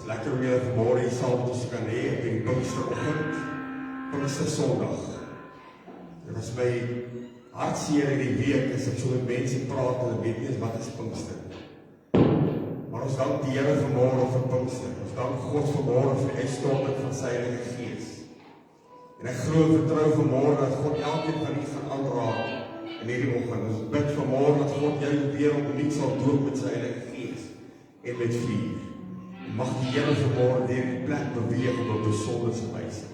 Lekker om julle vanmorgen hier saam met ons kan hê op die Pinksteroggend, Pinkstersondag. Dit was my hartseer in die week as ek so met mense praat, hulle weet nie eens wat is Pinkster. Maar ons dank die Here vanmorgen vir Pinkster. Ons dank God vanmorgen vir die uitstorting van sy Heilige Gees. En ek glo en vertrou vanmorgen dat God elkeen van u gaan aanraak in hierdie oggend. Ons bid vanmorgen dat God jou weer opnuut sal doop met sy Heilige Gees en met vuur. Mag die Here vanmorgen deur die plek beweeg op 'n besonderse wyse.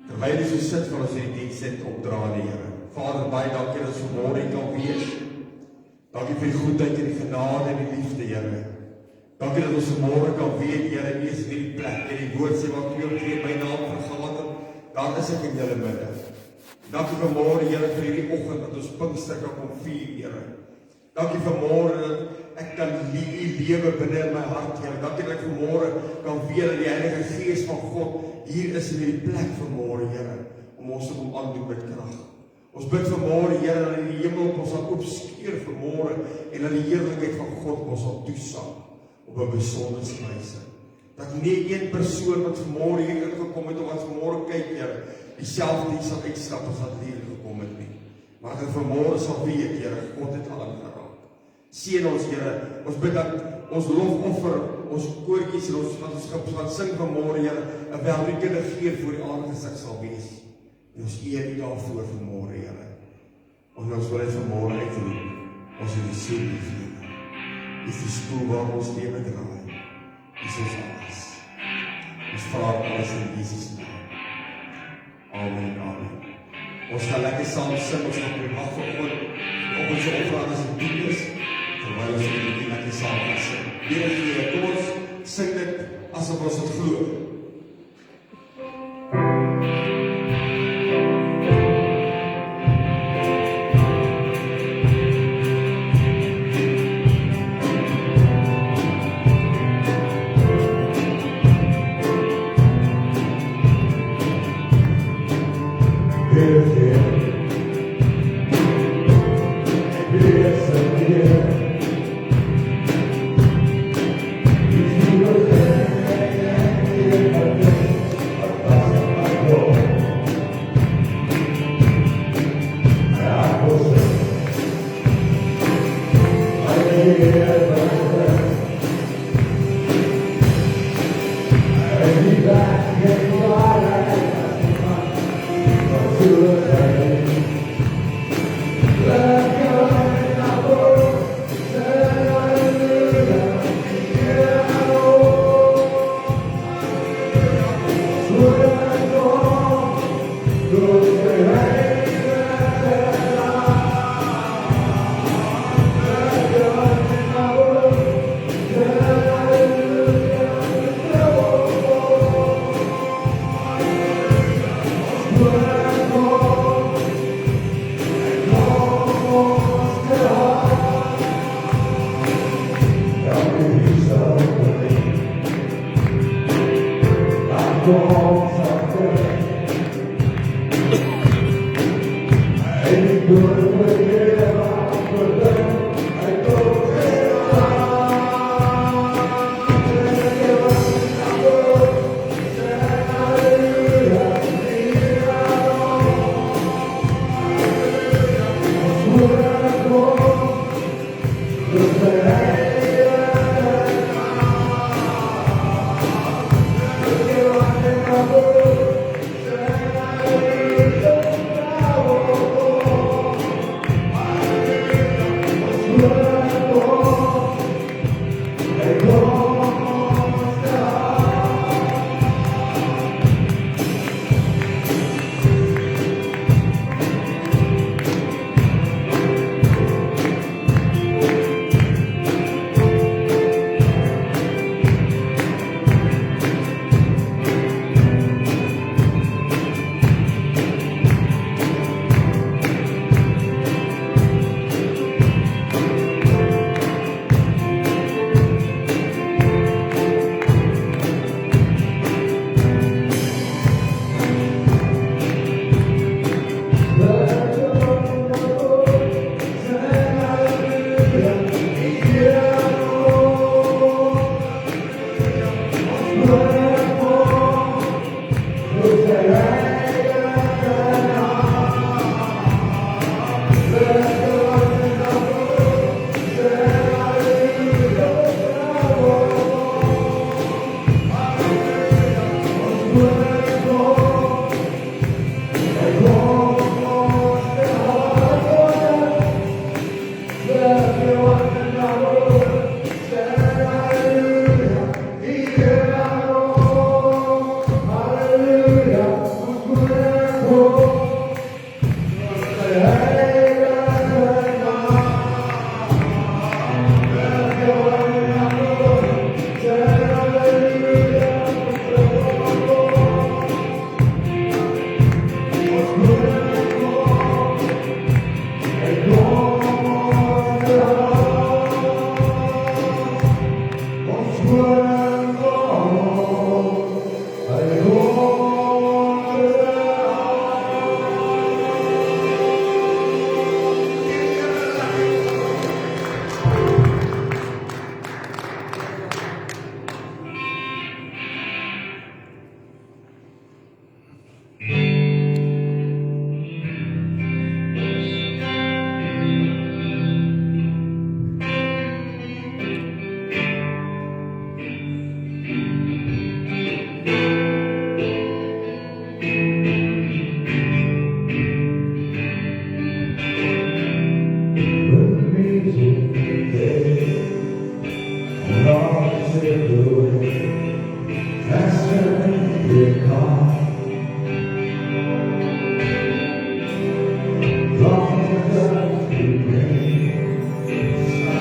Terwyl jy so sit vir ons hierdie diens sit opdra die Here. Vader, baie dankie dat ons vanmorgen hier kan wees. Dankie vir die goedheid en die genade en die liefde, Here. Dankie dat ons vanmorgen kan weet, Here, U is in hierdie plek. En die woord sê wat 2 of 3 my naam vergader, dan is ek in julle midde. Dankie vanmorgen, Here, vir hierdie oggend dat ons Pinkster kan kom vier, Here. Dankie vanmorgen dat ek kan U lewe binne in my hart, Here. Dankie dat ek vanmorgen kan weet dat die Heilige Gees van God hier is in die plek vanmorgen, Here, om ons te kom aandoen met krag. Ons bid vanmorgen, Here, dat die hemel ons sal opskeer vanmorgen en dat die heerlikheid van God ons sal toesang op 'n besonderse wyse. Dat nie een persoon wat vanmorgen hier ingekom het of wat vanmorgen kyk, Here, dieselfde die sal uitstap as wat hier gekom het nie. Maar dat vanmorgen sal weet, Here, God het al aangeraak. Seën ons, Here, ons bid dat ons lofoffer, ons koortjies en ons wat ons gaan sing vanmorgen, Here, 'n welriekende geur voor die aangesig sal wees. En ons eer U daarvoor vanmorgen, Here. Ons wil dit vanmorgen uitroep. Ons het die siel liefde. Is die stoel waar ons lewe draai. Is ons alles. Ons vra alles in Jesus naam. Amen, amen. Ons gaan lekker saam sing, ons gaan die mag van God op ons offer as 'n dieners, terwyl ons die lekker saam gaan sing. Here, kom ons sing dit asof ons dit glo.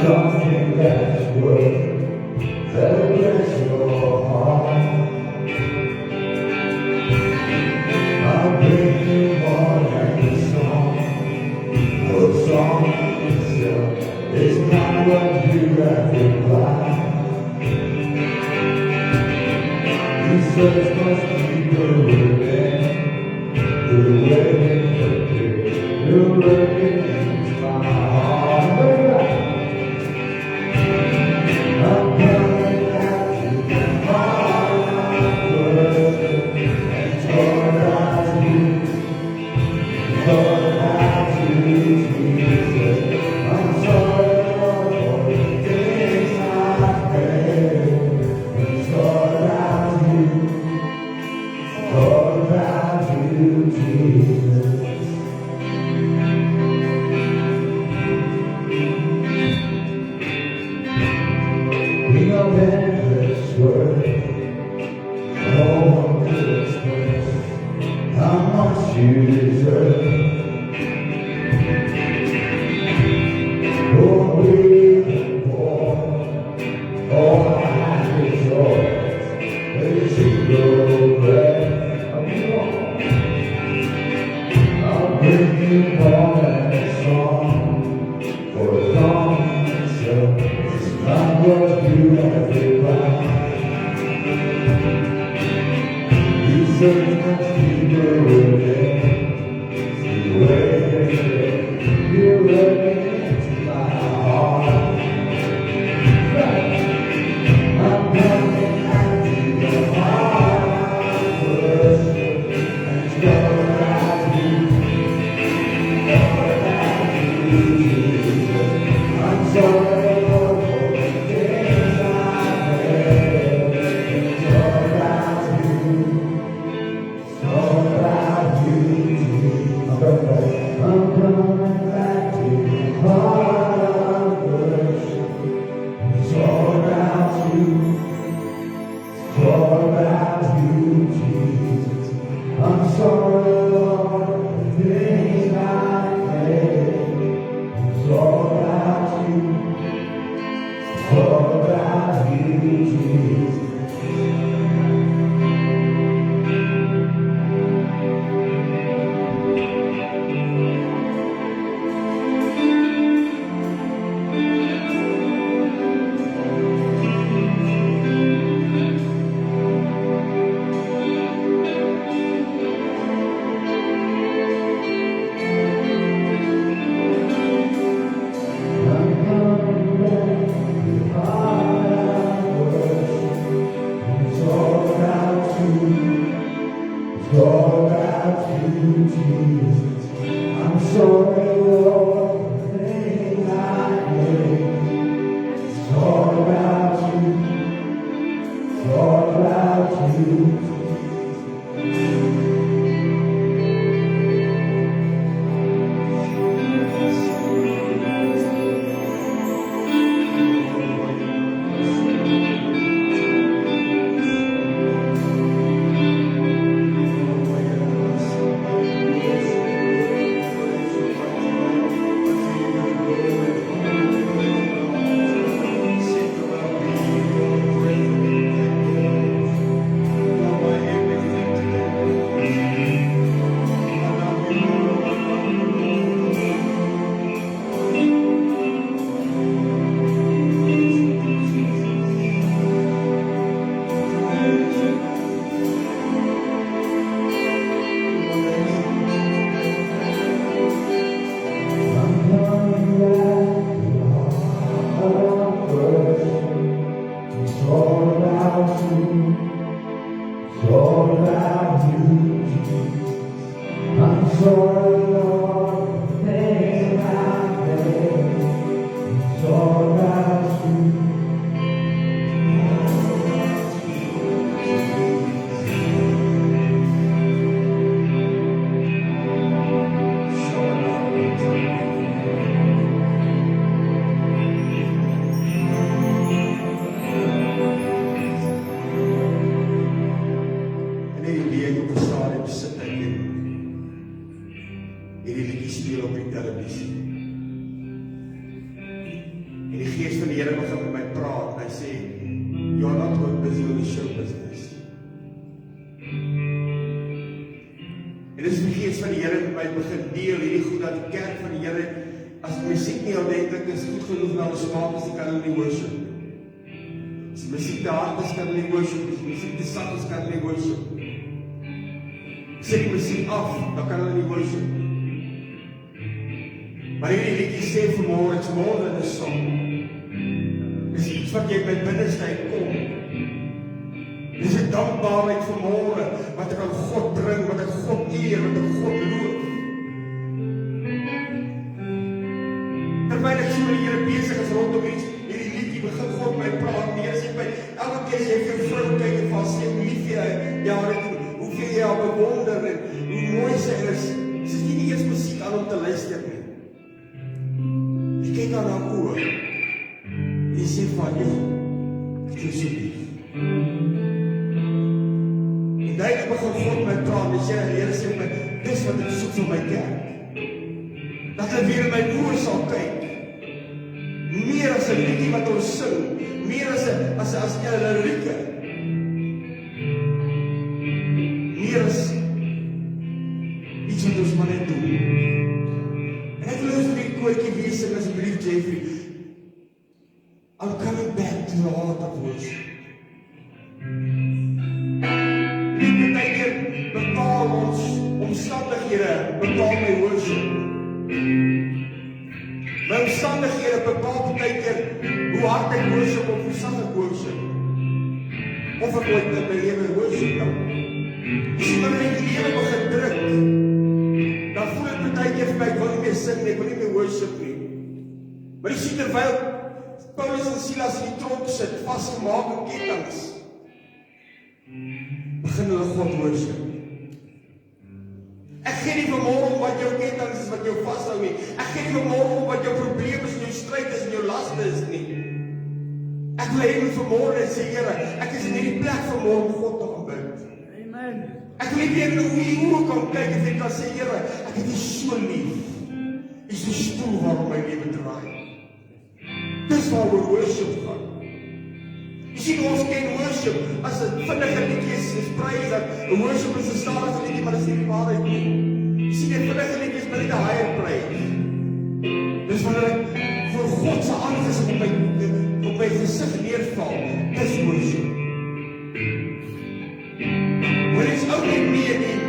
Something that's worth that'll bless your heart. I'll bring you more than a song. The song itself is not what you have replied. You search much deeper within, the way you're working into my heart. We know endless worth, no one could express how much you deserve. Oh, we've been born, all I have is yours. Let you go breath of your. I'll bring you more than a song, for a song itself is not what you have required. You search much deeper within, the way you're looking into my heart. I'm coming after your heart first, and it's all about you, Jesus. I'm sorry, Lord, for the things I've done. It's all about you. It's all about you, Jesus. I'm coming back to your heart of worship. It's all about you. It's all about you, Jesus. I'm sorry, Lord, for the things I've made. It's all about you. It's all about you, Jesus. I'm coming back to your heart of worship. Here begin met my praat en hy sê, you're not going busy on the show business. En dis die gees van die Here met my begin deel, hierdie goed dat die kerk van die Here, as die musiek nie ordentlik is, goed genoeg na ons smaak is, die kan hulle nie worship. As die musiek te hard is, kan hulle nie worship. As die musiek te sag is, kan hulle nie worship. Sit die musiek af, dan kan hulle nie worship. Maar hierdie liedjie sê vanmôre, it's more than a song. Dis iets wat jy met binneste kom. Dis 'n dankbaarheid vanmôre, wat ek aan God bring, wat ek God eer, wat ek God loof. Terwyl ek so met die Here besig is rondom hierdie liedjie, begin God my praat, die Here sê my, elke keer as jy vir jou vrou kyk en van sê, hoe lief jy, hoeveel jy haar bewonder en hoe mooi sy is, sy is nie eers musiek aan om te luister nie. Jy kyk aan haar oë, en jy sê van jou, ek is so lief. En duidelik begin God my praat, en die Here sê my, dis wat ek soek vir my kerk. Dat hulle weer in my oë sal kyk. Meer as 'n liedjie wat ons sing, meer as 'n lirieke. Meer as iets wat ons maar net doen. En ek wil ons die koortjie weer sing asseblief, Jeffrey. I'm coming back to the heart of worship. Nie partykeer bepaal ons omstandighede, bepaal my worship. My omstandighede bepaal partykeer hoe hard ek worship of hoe sag ek worship. Of ek ooit in my lewe worship kan. As jy my lewe begin druk, dan voel ek partykeer vir my, ek wil nie meer sing nie, ek wil nie meer worship nie. Maar jy sien terwyl Paulus en Silas in die tronk sit, vasgemaak in kettinge, begin hulle God worship. Ek gee nie vanmôre om wat jou kettinge is, wat jou vashou nie. Ek gee nie vanmôre om wat jou probleme is, en jou stryd is, en jou laste is nie. Ek wil hê moet vanmôre sê, Here, ek is in hierdie plek vanmôre om God te aanbid. Amen. Ek wil nie weer hoe jy oor kan kyk en kan sê, Here, ek het U so lief. U is die stoel waarom my lewe draai. Dis waaroor worship gaan. Jy sien, ons ken worship as 'n vinnige liedjie is praise, dat 'n worship is 'n stadige liedjie, maar dis nie die waarheid nie. Jy sien, 'n vinnige liedjie is maar net 'n higher praise. Dis wanneer ek voor God se aangesig op my gesig neerval, dis worship. When it's only me and Him,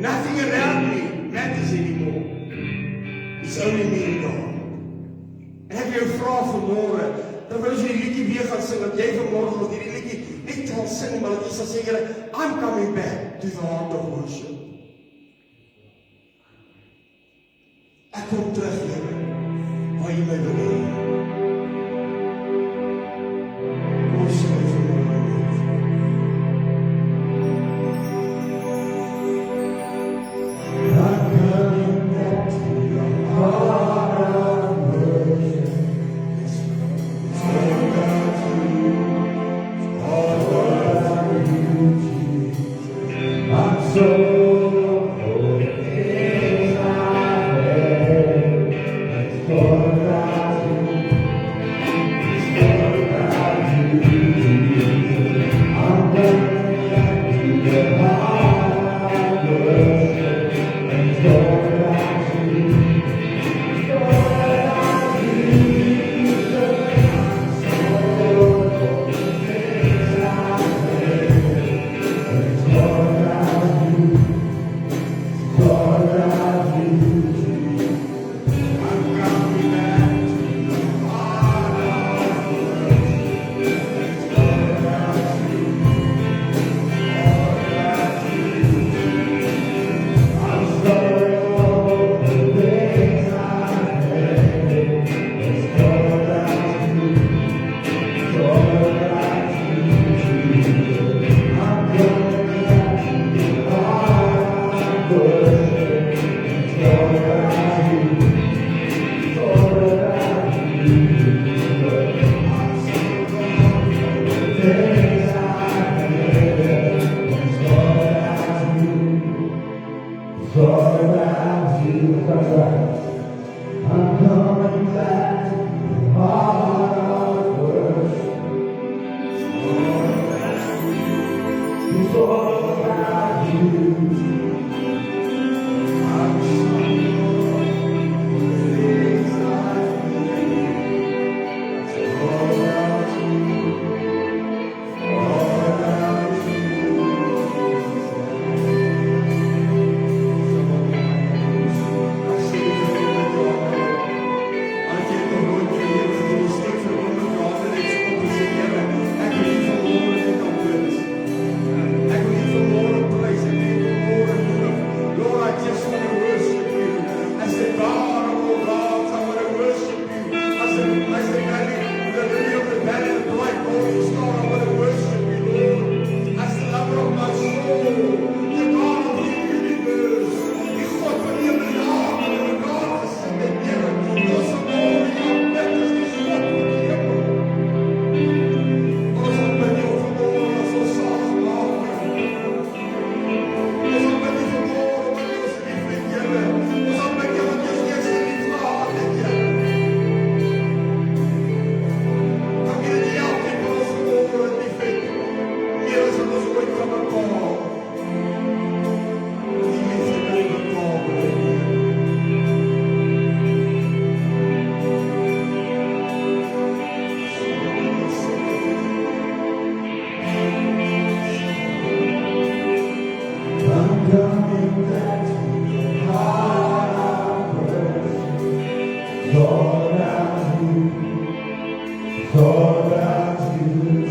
nothing around me matters anymore. It's only me and God. En ek wil jou vra vanmôre, terwyl ons hierdie liedjie weer gaan sing, dat jy vanmôre met hierdie liedjie net kan sing, maar dat jy sal sê, Here, I'm coming back to the heart of worship. Ek kom terug, Here, waar jy my wil hê. Kom ons sing vanmôre net. I'm coming back to the heart of worship. I'm so all about you.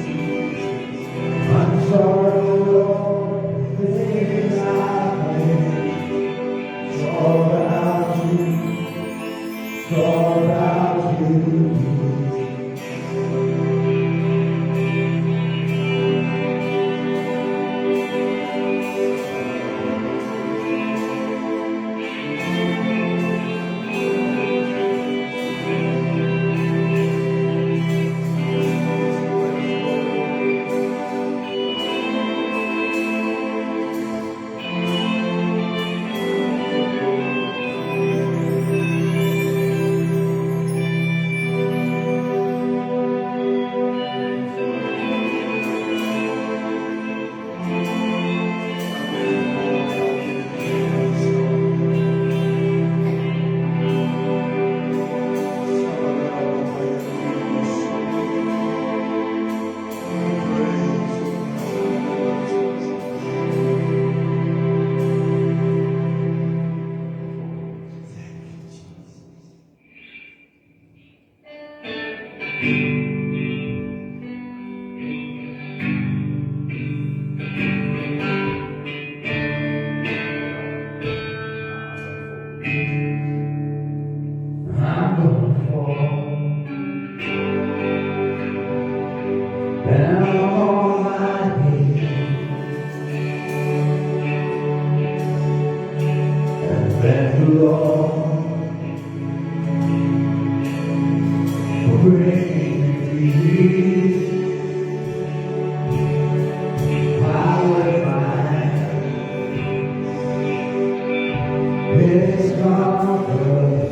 I'm sorry, Lord, the things I made. It's all about you. It's all about you. I'm gonna fall down on my knees and thank the Lord for bringing me peace. I will find His comfort.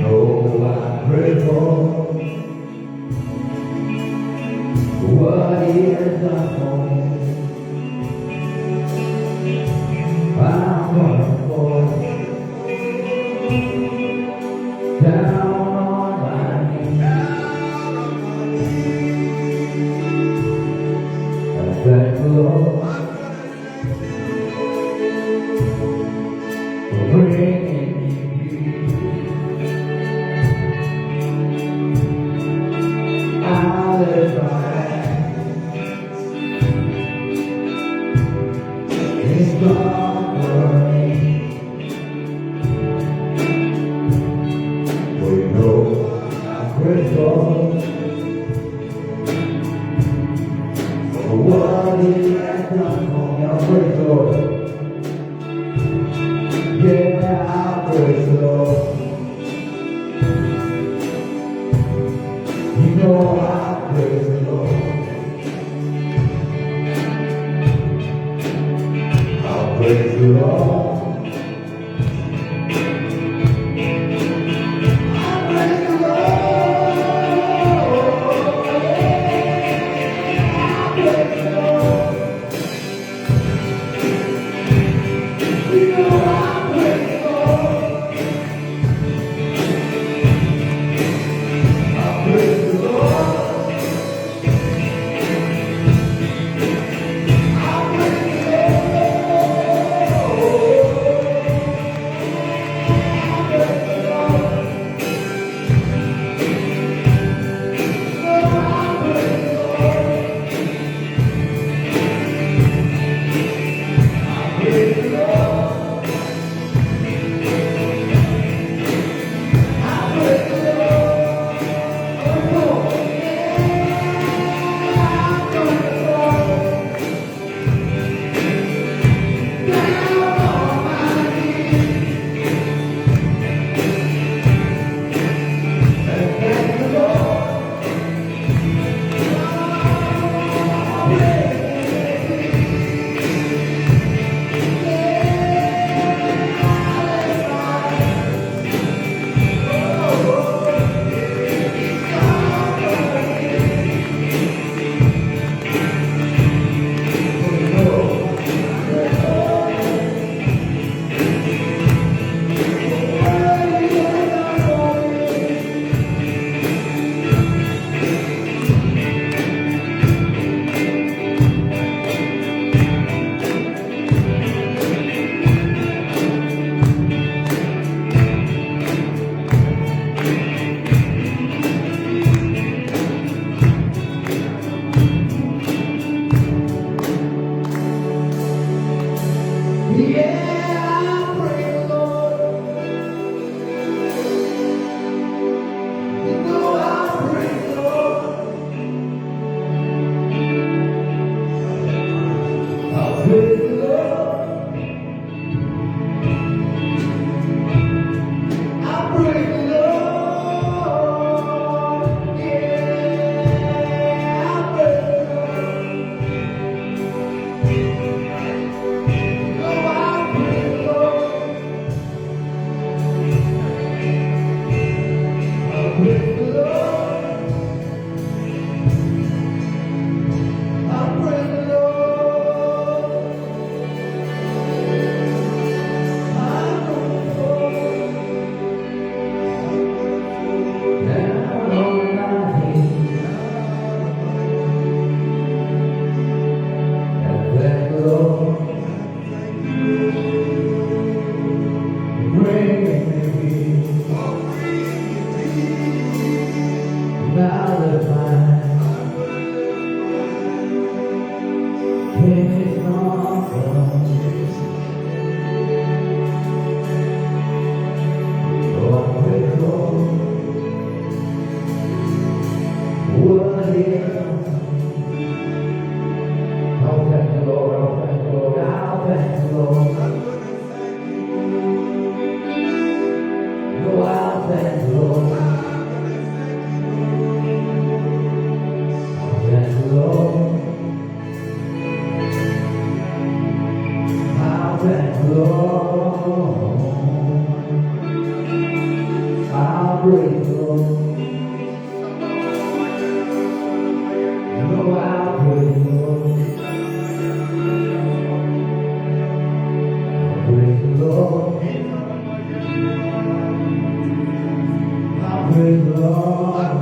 Oh, I'm grateful for what He has done for me. I'm gonna fall down on my knees and thank the Lord for bringing me peace. I live by His glory. We know I'm grateful for what He has done for me. I'm grateful. Yeah, I'm grateful. You know I praise the Lord. I'll praise the Lord. I'll praise the Lord. I'll praise the Lord. You know I praise the Lord. I'll praise the Lord. praise the Lord. I praise the Lord. I praise the Lord. Down on my knees. And thank the Lord. Bring me now that my pain is not gone. Oh, I pray the Lord, what is I'll thank the Lord, I'll thank the Lord, I'll thank the Lord. No, I'll thank the Lord. I'll thank the Lord. I'll thank the Lord. I'll praise the Lord. No, I'll praise the Lord. I'll praise the Lord. I'll praise the Lord.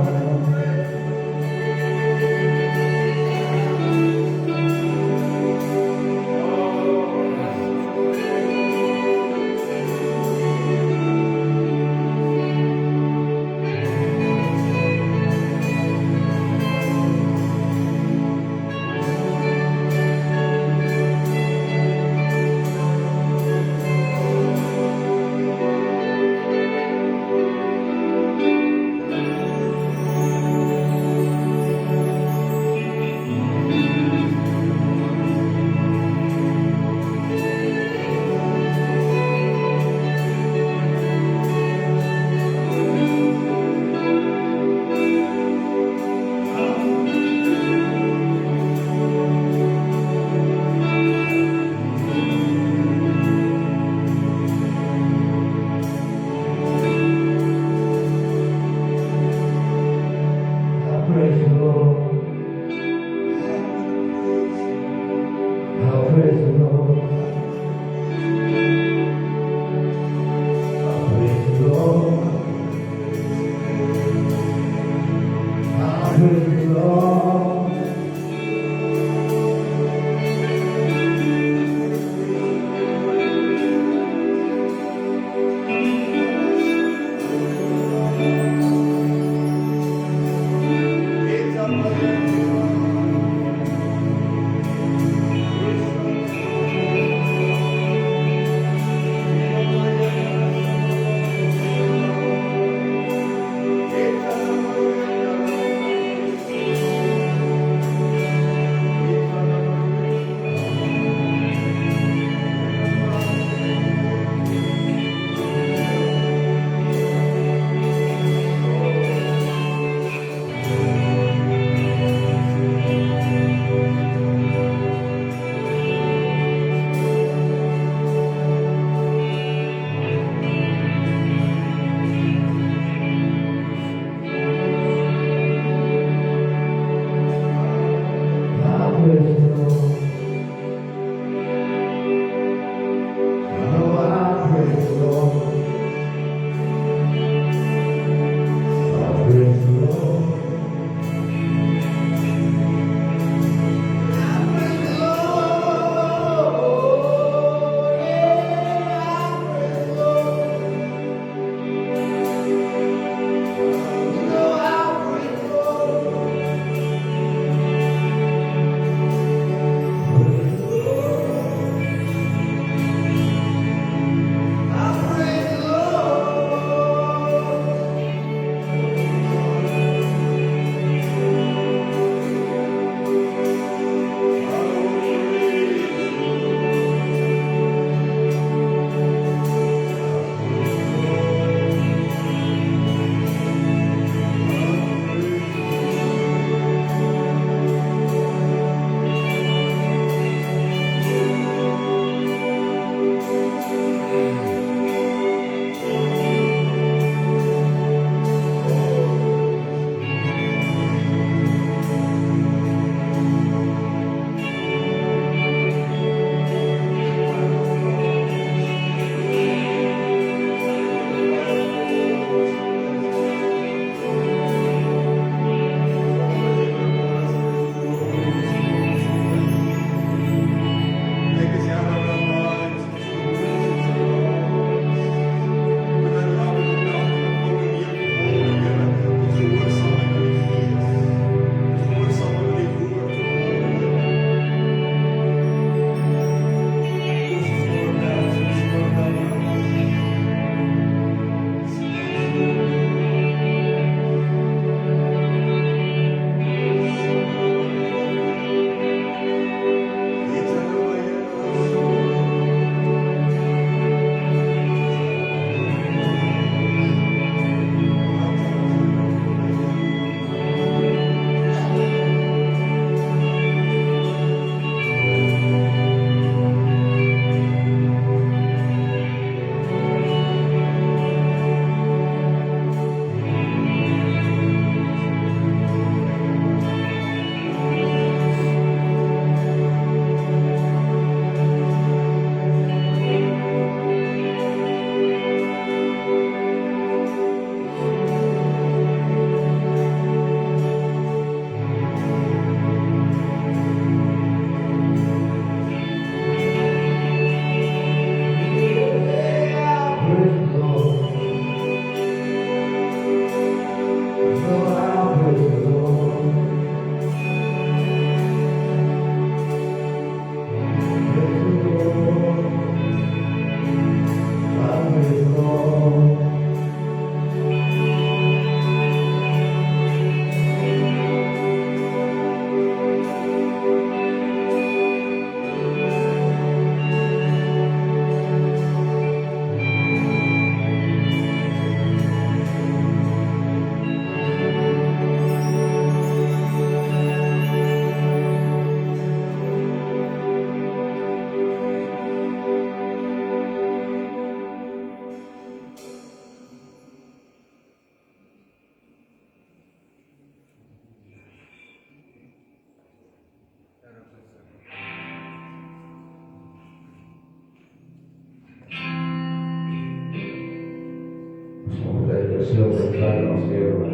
perseel wat verder als wereld.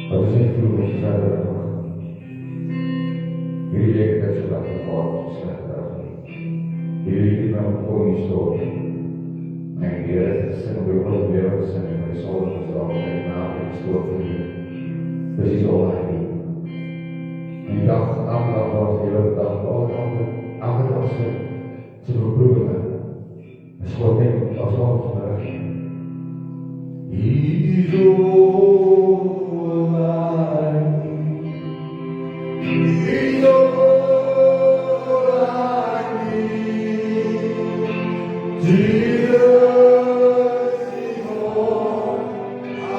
Wat is niet vroeg om verder te gaan? Jullie denken dat ze dat geval slecht hebben. Jullie niet naar een koning stoten. Mijn Heer, het is een behoorlijk wereld zijn en de zon van de algemeen en gestoord voor jullie. Dus die zal hij niet. En die dag, elke dag was de hele dag, elke dag ze verbroederen. En schoot neem als land van de recht. He's all I need. He's all I need. Jesus is all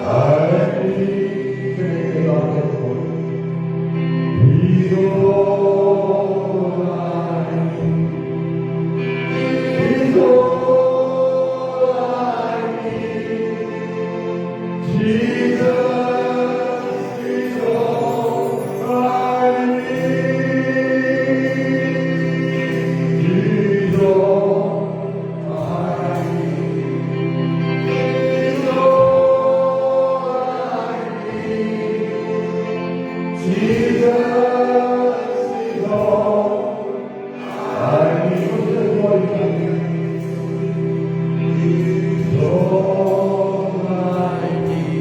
I need. He's all I need.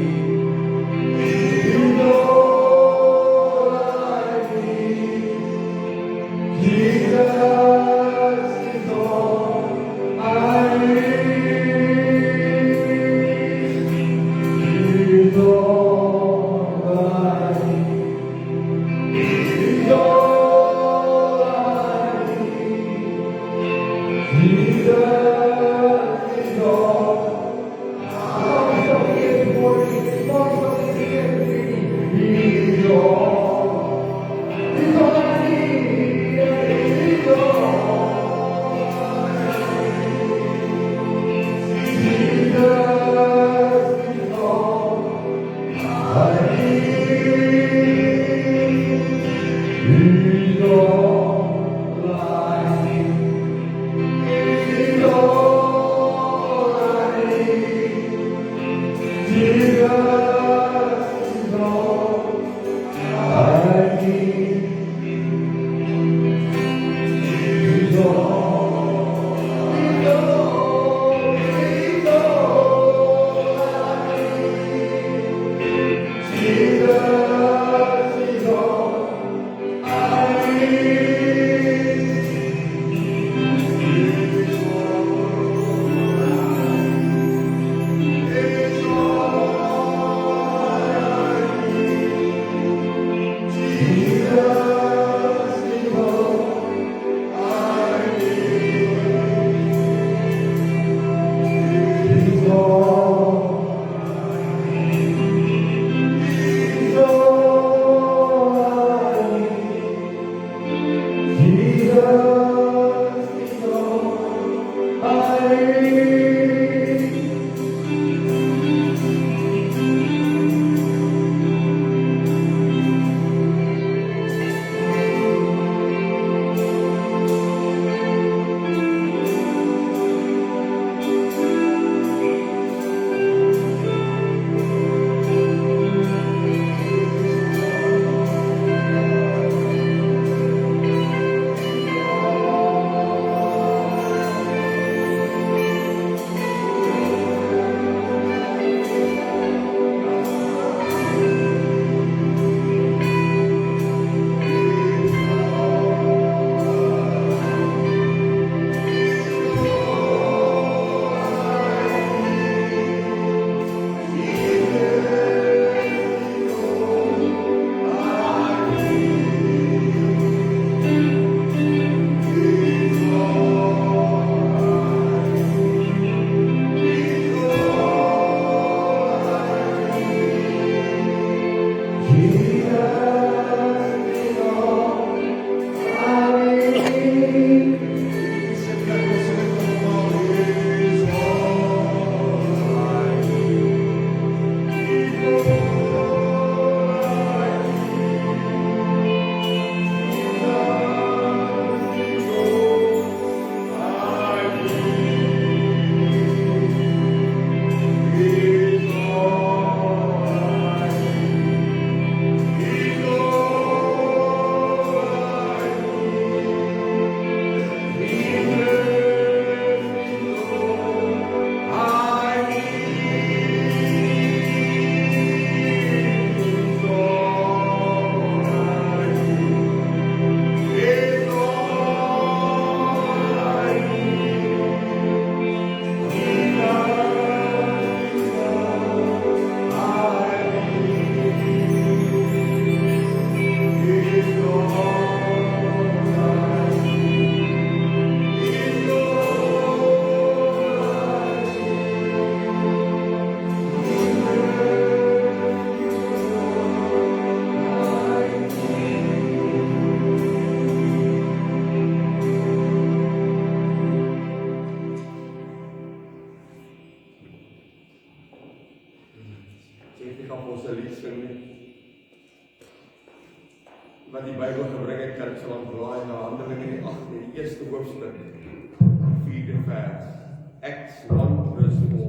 He's all I need. Jesus is all I need. He's all I need. He's all I need. Jesus is all I need. He's all I Ek gaan ons 'n lied sing nie. Wat die Bybel gebring het, kerk sal ontblaai na Handelinge in die 8de, die eerste hoofstuk, 4de vers, Acts 1 verse 4.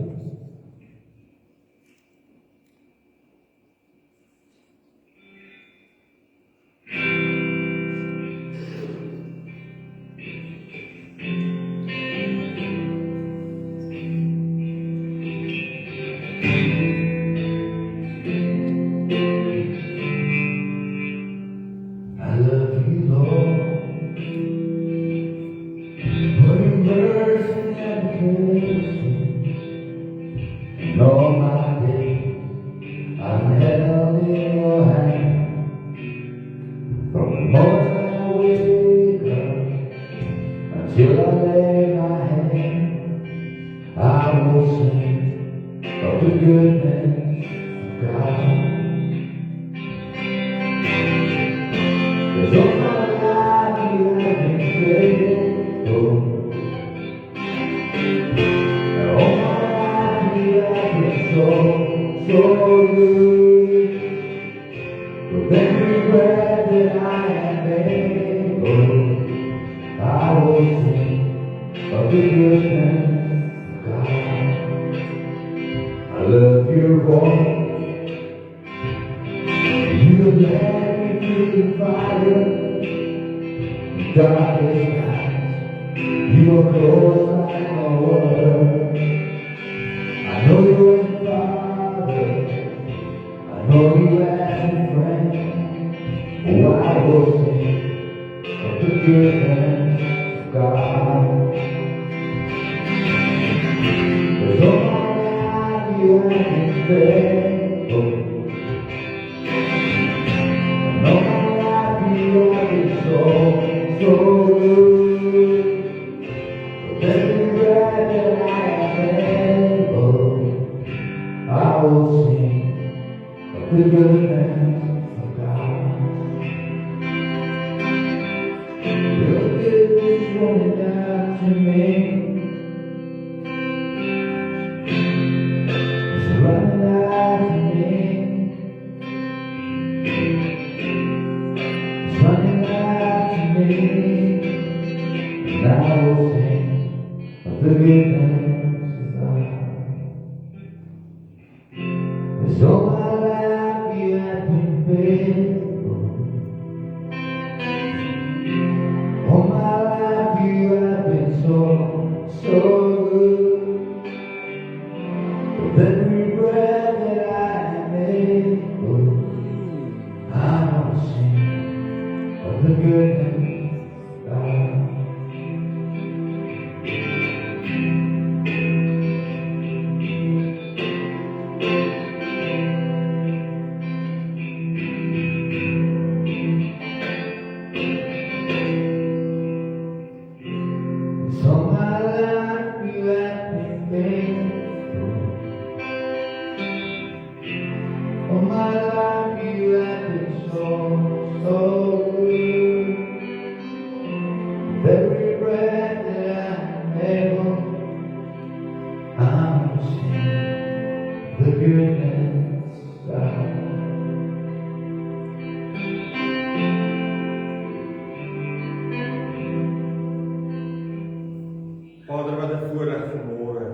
Vader, wat 'n voorreg vanmôre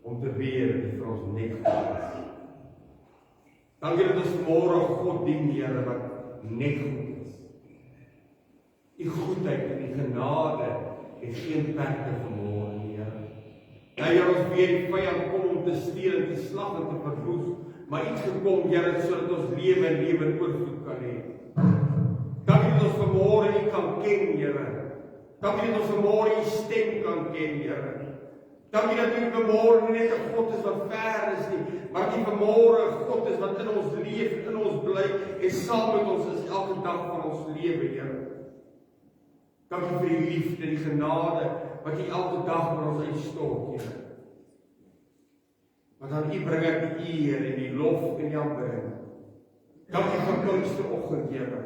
om te weet dat U vir ons net goed is. Dankie dat ons vanmôre God dien, Here, wat net goed is. U goedheid en U genade het geen perke vanmôre, Here. Nou Here, ons weet die vyand kom om te steel en te slag en te verwoes, maar U het gekom, Here, sodat ons lewe en lewe in oorvloed kan hê. Dankie dat ons vanmôre U kan ken, Here. Dankie dat ons vanmôre U stem kan ken, Here. Dankie dat U vanmôre nie net 'n God is wat ver is nie, maar U vanmôre 'n God is wat in ons leef, in ons bly en saam met ons is elke dag van ons lewe, Here. Dankie vir die liefde en die genade wat U elke dag met ons uitstort, Here. Want aan U bring ek die eer en die lof en die aanbidding. Dankie vir Pinksteroggend, Here.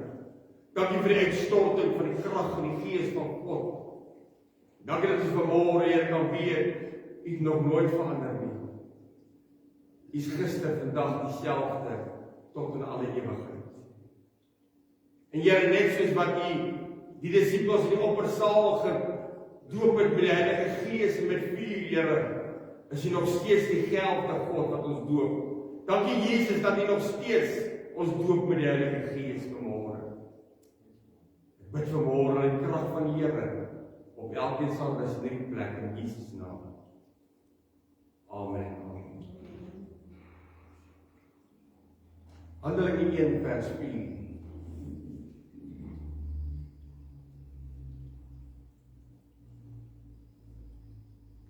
Dankie vir die uitstorting van die krag en die Gees van God. Dankie dat ons vanmôre, Here, kan weet, U het nog nooit verander nie. is gister, vandag dieselfde, tot in alle ewigheid. En Here, net soos wat die disippels in die oppersaal gedoop het met die Heilige Gees en met vuur, Here, is U nog steeds dieselfde God wat ons doop. Dankie Jesus dat U nog steeds ons doop met die Heilige Gees vanmôre. Ek bid vanmôre in die krag van die Here op elkeen sal rus in hierdie plek in Jesus naam. Amen. Handelinge 1 vers 4.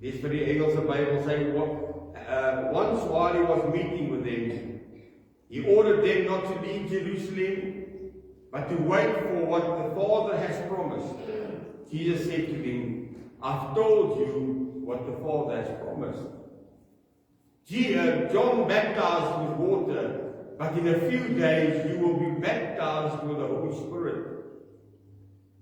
Dis vir die Engelse Bybel sê, once while he was meeting with them, he ordered them not to leave Jerusalem, but to wait for what the Father has promised. Jesus said to them, I've told you what the Father has promised. John baptized with water, but in a few days you will be baptized with the Holy Spirit.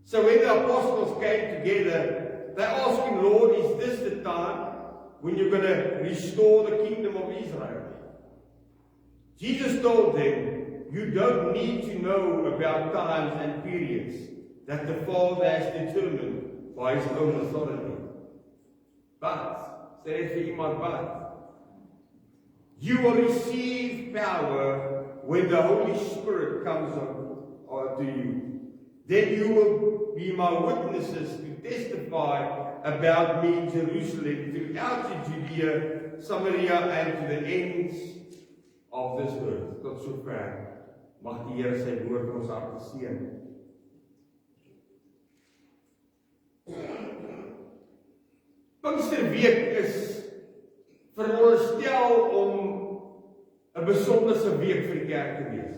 So when the apostles came together, they asked him, Lord, is this the time when you're going to restore the kingdom of Israel? Jesus told them, you don't need to know about times and periods that the Father has determined by His own authority. But, sê dit vir iemand but, you will receive power when the Holy Spirit comes to you. Then you will be my witnesses to testify about me in Jerusalem, throughout Judea, Samaria, and to the ends of this earth. Tot sover. Mag die Here sy woord in ons harte seën. Pinksterweek is veronderstel om 'n besonderse week vir die kerk te wees.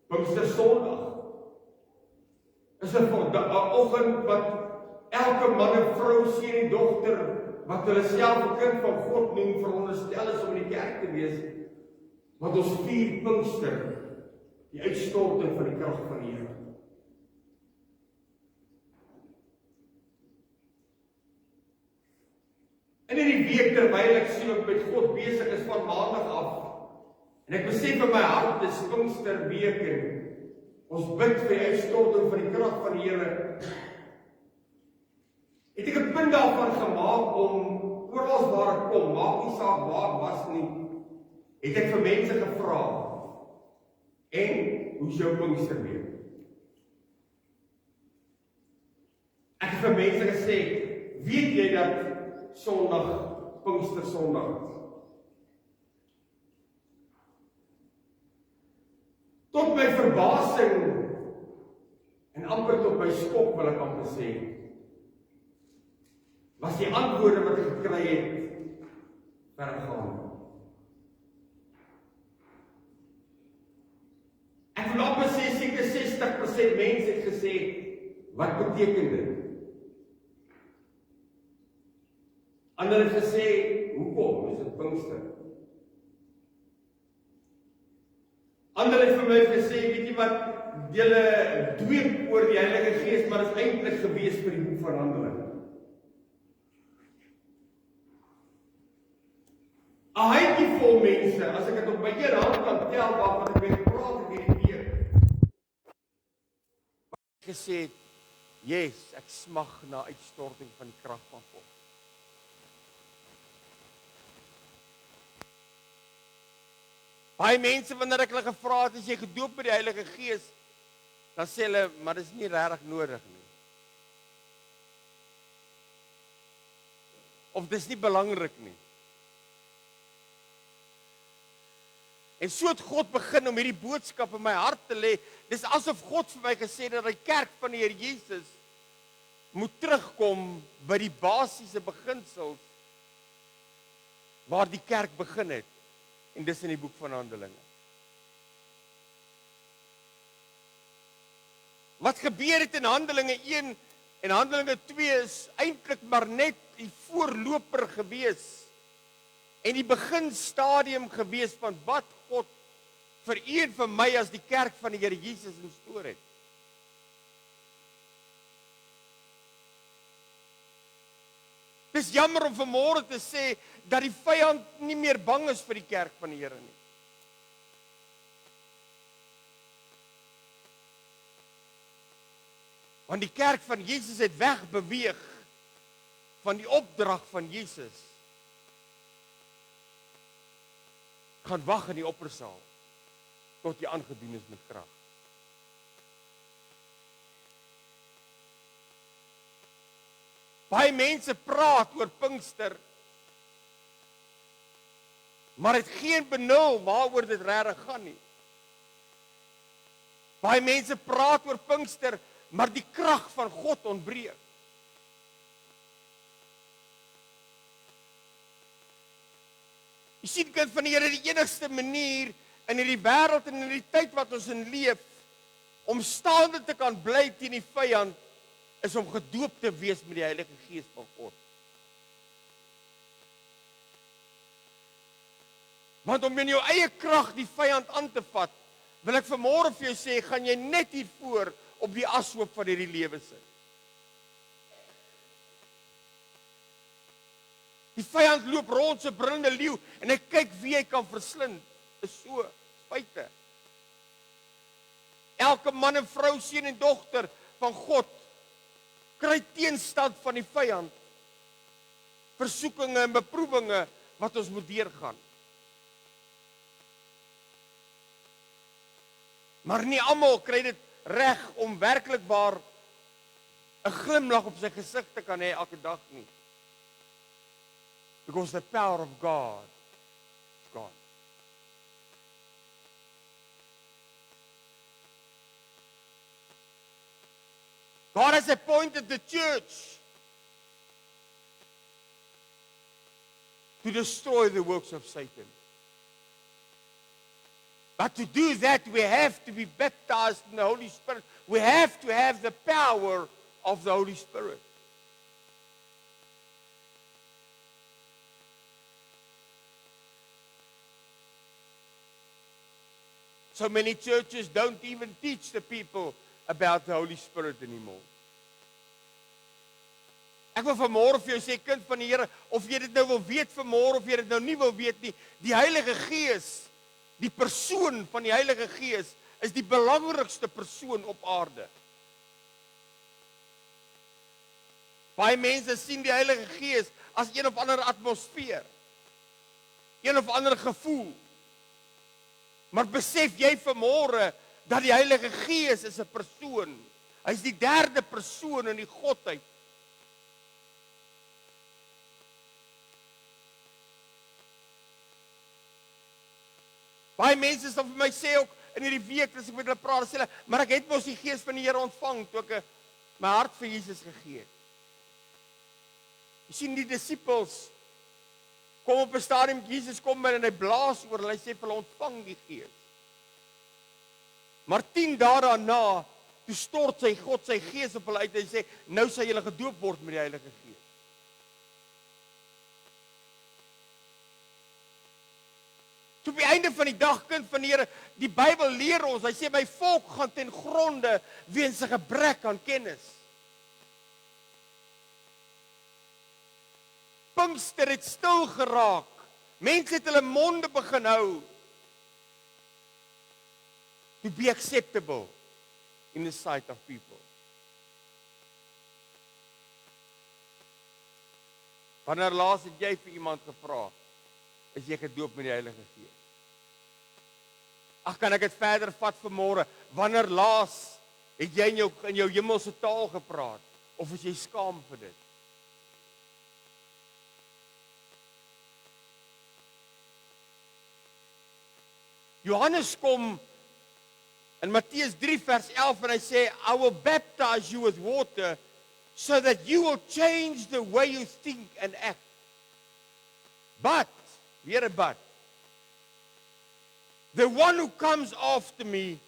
Pinkstersondag is 'n oggend wat elke man en vrou, seun en dogter wat hulle self 'n kind van God noem, veronderstel is om in die kerk te wees, wat ons vier Pinkster, die uitstorting van die krag van die Here. En in die week terwyl ek sien ek met God besig is van maandag af, en ek besef in my hart dis Pinksterweek en ons bid vir die uitstorting van die krag van die Here, het ek 'n punt daarvan gemaak om oral waar ek kom, maak nie saak waar ek was nie, het ek vir mense gevra, en hoe is jou Pinksterweek? Ek het vir mense gesê, weet jy dat Sondag, Pinkstersondag is? Tot my verbasing en amper tot my skok wil ek amper sê, was die antwoorde wat ek gekry het vergaande. Ek wil amper sê seker 60% mense het gesê, wat beteken dit? Ander het gesê, hoekom is dit Pinkster? Ander het vir my gesê, weet jy wat, julle dweep oor die Heilige Gees, maar dit is eintlik gewees vir die boek van Handelinge. 'n handjievol mense, as ek dit op my een hand kan tel, waarvan ek mee gepraat het hierdie week, wat ek gesê het, yes, ek smag na uitstorting van die krag van God. Baie mense, wanneer ek hulle gevra het, as jy gedoop met die Heilige Gees, dan sê hulle, maar dit is nie regtig nodig nie. Of dit is nie belangrik nie. En so het God begin om hierdie boodskap in my hart te lê. Dis asof God vir my gesê het dat die kerk van die Here Jesus moet terugkom by die basiese beginsels waar die kerk begin het. En dis in die boek van Handelinge. Wat gebeur het in Handelinge 1 en Handelinge 2 is eintlik maar net die voorloper gewees en die beginstadium gewees van wat God vir u en vir my as die kerk van die Here Jesus instoor het. . Dis jammer om vanmôre te sê dat die vyand nie meer bang is vir die kerk van die Here nie. Want die kerk van Jesus het wegbeweeg van die opdrag van Jesus. Gaan wag in die oppersaal tot jy aangedoen is met krag. Baie mense praat oor Pinkster, maar het geen benul waaroor dit regtig gaan nie. Baie mense praat oor Pinkster, maar die krag van God ontbreek. Jy sien, kind van die Here, die enigste manier in hierdie wêreld en in die tyd wat ons in leef, om staande te kan bly teen die vyand, is om gedoop te wees met die Heilige Gees van God. Want om in jou eie krag die vyand aan te vat, wil ek vanmôre vir jou sê, gaan jy net hiervoor op die ashoop van hierdie lewe sit. Die vyand loop rond so brullende leeu en hy kyk wie hy kan verslind. Is so, feite. Elke man en vrou, seun en dogter van God kry teenstand van die vyand. Versoekinge en beproewinge wat ons moet deurgaan. Maar nie almal kry dit reg om werklikbaar 'n glimlag op sy gesig te kan hê elke dag nie. Because the power of God is gone. God has appointed the church to destroy the works of Satan. But to do that, we have to be baptized in the Holy Spirit. We have to have the power of the Holy Spirit. So many churches don't even teach the people about the Holy Spirit anymore. Ek wil vanmôre vir jou sê, kind van die Here, of jy dit nou wil weet vanmôre, of jy dit nou nie wil weet nie, die Heilige Gees, die persoon van die Heilige Gees, is die belangrikste persoon op aarde. Baie mense sien die Heilige Gees as een of ander atmosfeer, een of ander gevoel. Maar besef jy vanmôre dat die Heilige Gees is 'n persoon. Hy is die derde persoon in die Godheid. Baie mense sal vir my sê ook in hierdie week as ek met hulle praat, sê hulle, maar ek het mos die Gees van die Here ontvang toe ek my hart vir Jesus gegee het. Jy sien die disippels kom op 'n stadium, Jesus kom en hy blaas oor hulle, hy sê vir hulle ontvang die Gees. Maar 10 dae daarna, toe stort God sy Gees op hulle uit en hy sê, nou sal julle gedoop word met die Heilige Gees. Op die einde van die dag, kind van die Here, die Bybel leer ons, hy sê my volk gaan ten gronde weens 'n gebrek aan kennis. Pinkster het stil geraak. Mense het hulle monde begin hou. To be acceptable in the sight of people. Wanneer laas het jy vir iemand gevra, is jy gedoop met die Heilige Gees? Ag, kan ek dit verder vat vanmôre? Wanneer laas het jy in jou hemelse taal gepraat? Of is jy skaam vir dit? Johannes kom in Matteus 3 vers 11 en hy sê, I will baptize you with water so that you will change the way you think and act. But, weer 'n but, the one who comes after me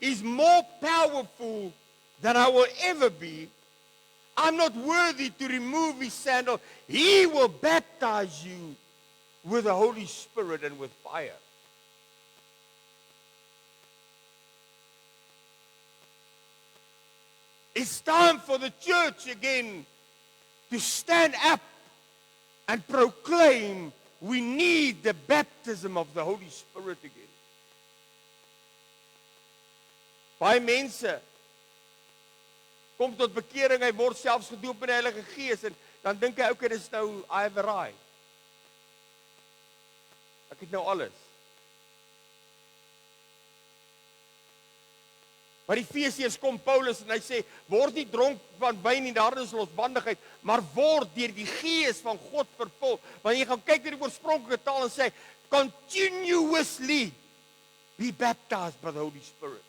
is more powerful than I will ever be. I'm not worthy to remove his sandal. He will baptize you with the Holy Spirit and with fire. It's time for the church again to stand up and proclaim we need the baptism of the Holy Spirit again. Baie mense kom tot bekering, hy word selfs gedoop met die Heilige Gees en dan dink hy, okay, dis nou I have arrived. Ek het nou alles. Maar die Efesiërs kom Paulus en hy sê, word nie dronk van wyn nie, daar is losbandigheid, maar word deur die Gees van God vervul. Want jy gaan kyk na die oorspronklike taal en sê, continuously be baptized by the Holy Spirit.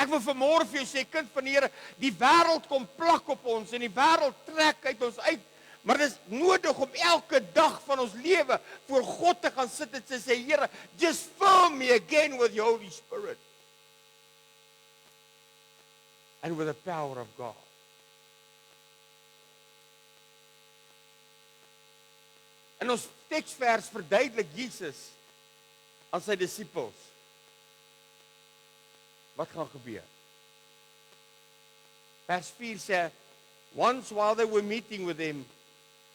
Ek wil vanmôre vir jou sê, kind van die Here, die wêreld kom plak op ons en die wêreld trek uit ons uit. Maar dit is nodig om elke dag van ons lewe voor God te gaan sit en sê, Here, just fill me again with your Holy Spirit. And with the power of God. En ons teksvers verduidelik Jesus aan sy disippels. Wat gaan gebeur? Vers 4 sê, once while they were meeting with him,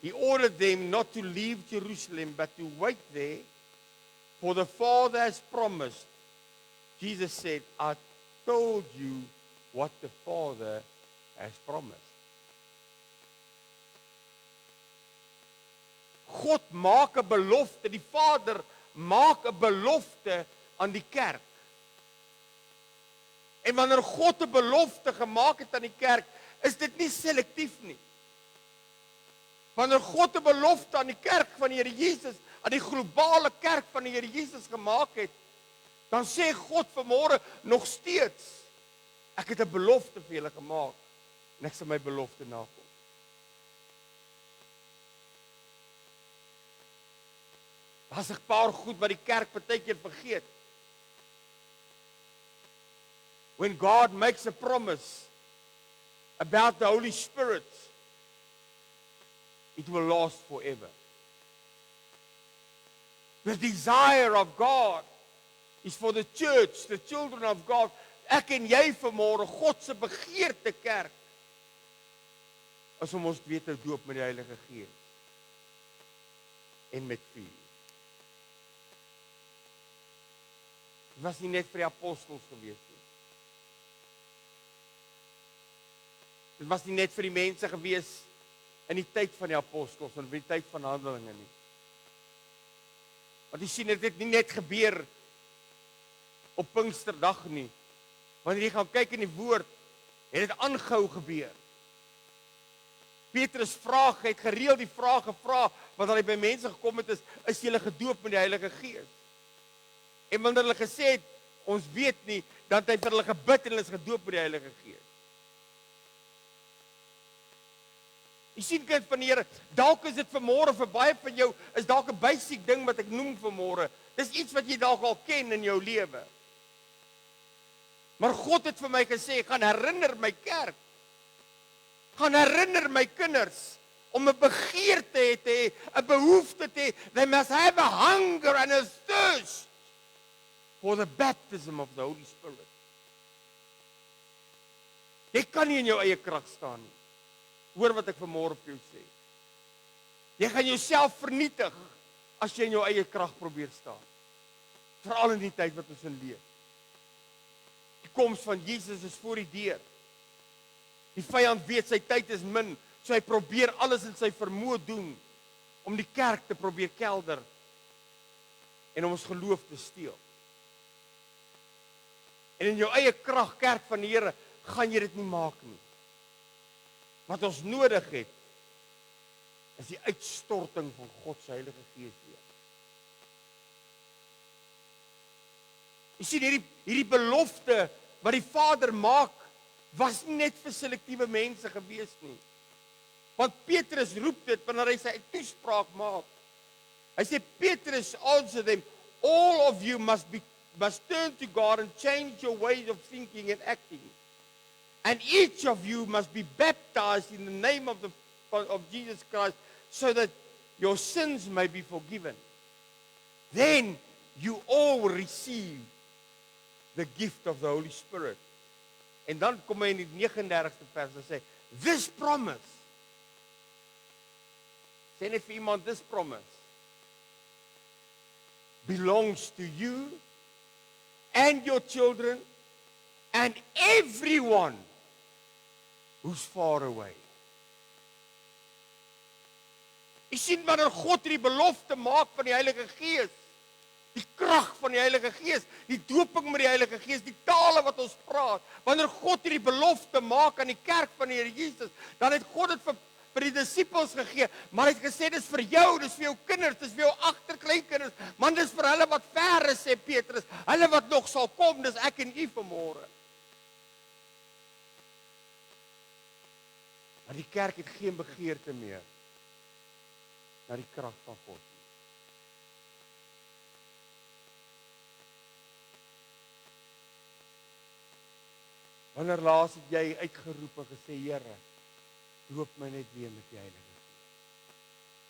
he ordered them not to leave Jerusalem, but to wait there, for the Father has promised. Jesus said, I told you what the Father has promised. God maak 'n belofte, die Vader maak 'n belofte aan die kerk. En wanneer God 'n belofte gemaak het aan die kerk, is dit nie selektief nie. Wanneer God 'n belofte aan die kerk van die Here Jesus, aan die globale kerk van die Here Jesus gemaak het, dan sê God vanmôre nog steeds, ek het 'n belofte vir julle gemaak en ek sal my belofte nakom. Daar's 'n paar goed wat die kerk baie keer vergeet. When God makes a promise about the Holy Spirit, it will last forever. The desire of God is for the church, the children of God. Ek en jy vanmôre, God se begeerte kerk, is om ons weer te doop met die Heilige Gees en met vuur. Dit was nie net vir die apostels gewees nie. Dit was nie net vir die mense gewees in die tyd van die apostels en in die tyd van Handelinge nie. Want jy sien, dit het nie net gebeur op Pinksterdag nie. Wanneer jy gaan kyk in die woord, het dit aangehou gebeur. Petrus het gereeld die vraag gevra, wat hy by mense gekom het is julle gedoop met die Heilige Gees? En wanneer hulle gesê het, ons weet nie, dan het hy vir hulle gebid en hulle is gedoop met die Heilige Gees. Jy sien, kind van die Here, dalk is dit vanmôre vir baie van jou, is dalk 'n basic ding wat ek noem vanmôre. Dis iets wat jy dalk al ken in jou lewe. Maar God het vir my gesê, gaan herinner my kerk, gaan herinner my kinders, om 'n begeerte te hê, 'n behoefte te hê, they must have a hunger and a thirst for the baptism of the Holy Spirit. Jy kan nie in jou eie krag staan nie. Hoor wat ek vanmôre vir jou sê. Jy gaan jouself vernietig as jy in jou eie krag probeer staan. Veral in die tyd wat ons in leef. Die koms van Jesus is voor die deur. Die vyand weet sy tyd is min, so hy probeer alles in sy vermoë doen om die kerk te probeer kelder en om ons geloof te steel. En in jou eie krag, kerk van die Here, gaan jy dit nie maak nie. Wat ons nodig het, is die uitstorting van God se Heilige Gees weer. Jy sien, hierdie belofte wat die Vader maak, was nie net vir selektiewe mense gewees nie. Want Petrus roep dit wanneer hy sy toespraak maak. Hy sê, Petrus answer them, all of you must turn to God and change your ways of thinking and acting. And each of you must be baptized in the name of Jesus Christ so that your sins may be forgiven. Then you all will receive the gift of the Holy Spirit. En dan kom hy in die 39ste vers en sê, this promise. Sê net vir iemand, this promise belongs to you and your children and everyone who's far away. Jy sien wanneer God hierdie belofte maak van die Heilige Gees, die krag van die Heilige Gees, die dooping met die Heilige Gees, die tale wat ons praat, wanneer God hierdie belofte maak aan die kerk van die Here Jesus, dan het God dit vir die disippels gegee, maar hy het gesê dis vir jou, dis vir jou kinders, dis vir jou agterkleinkinders, man dis vir hulle wat ver is, sê Petrus, hulle wat nog sal kom, dis ek en u vanmôre. Maar die kerk het geen begeerte meer na die krag van God. Wanneer laas het jy uitgeroep en gesê, Here, doop my net weer met die Heilige Gees.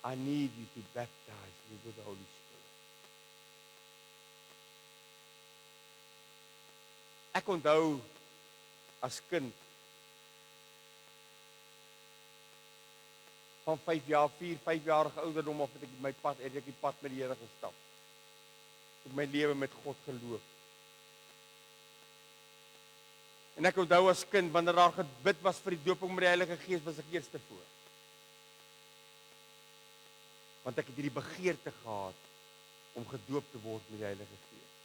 I need you to baptize me with the Holy Spirit. Ek onthou as kind van 4-5 jarige ouderdom af het ek die pad met die Here gestap. Ek my lewe met God geloop. En ek onthou as kind, wanneer daar gebid was vir die dooping met die Heilige Gees, was ek eerste voor. Want ek het hierdie begeerte gehad om gedoop te word met die Heilige Gees.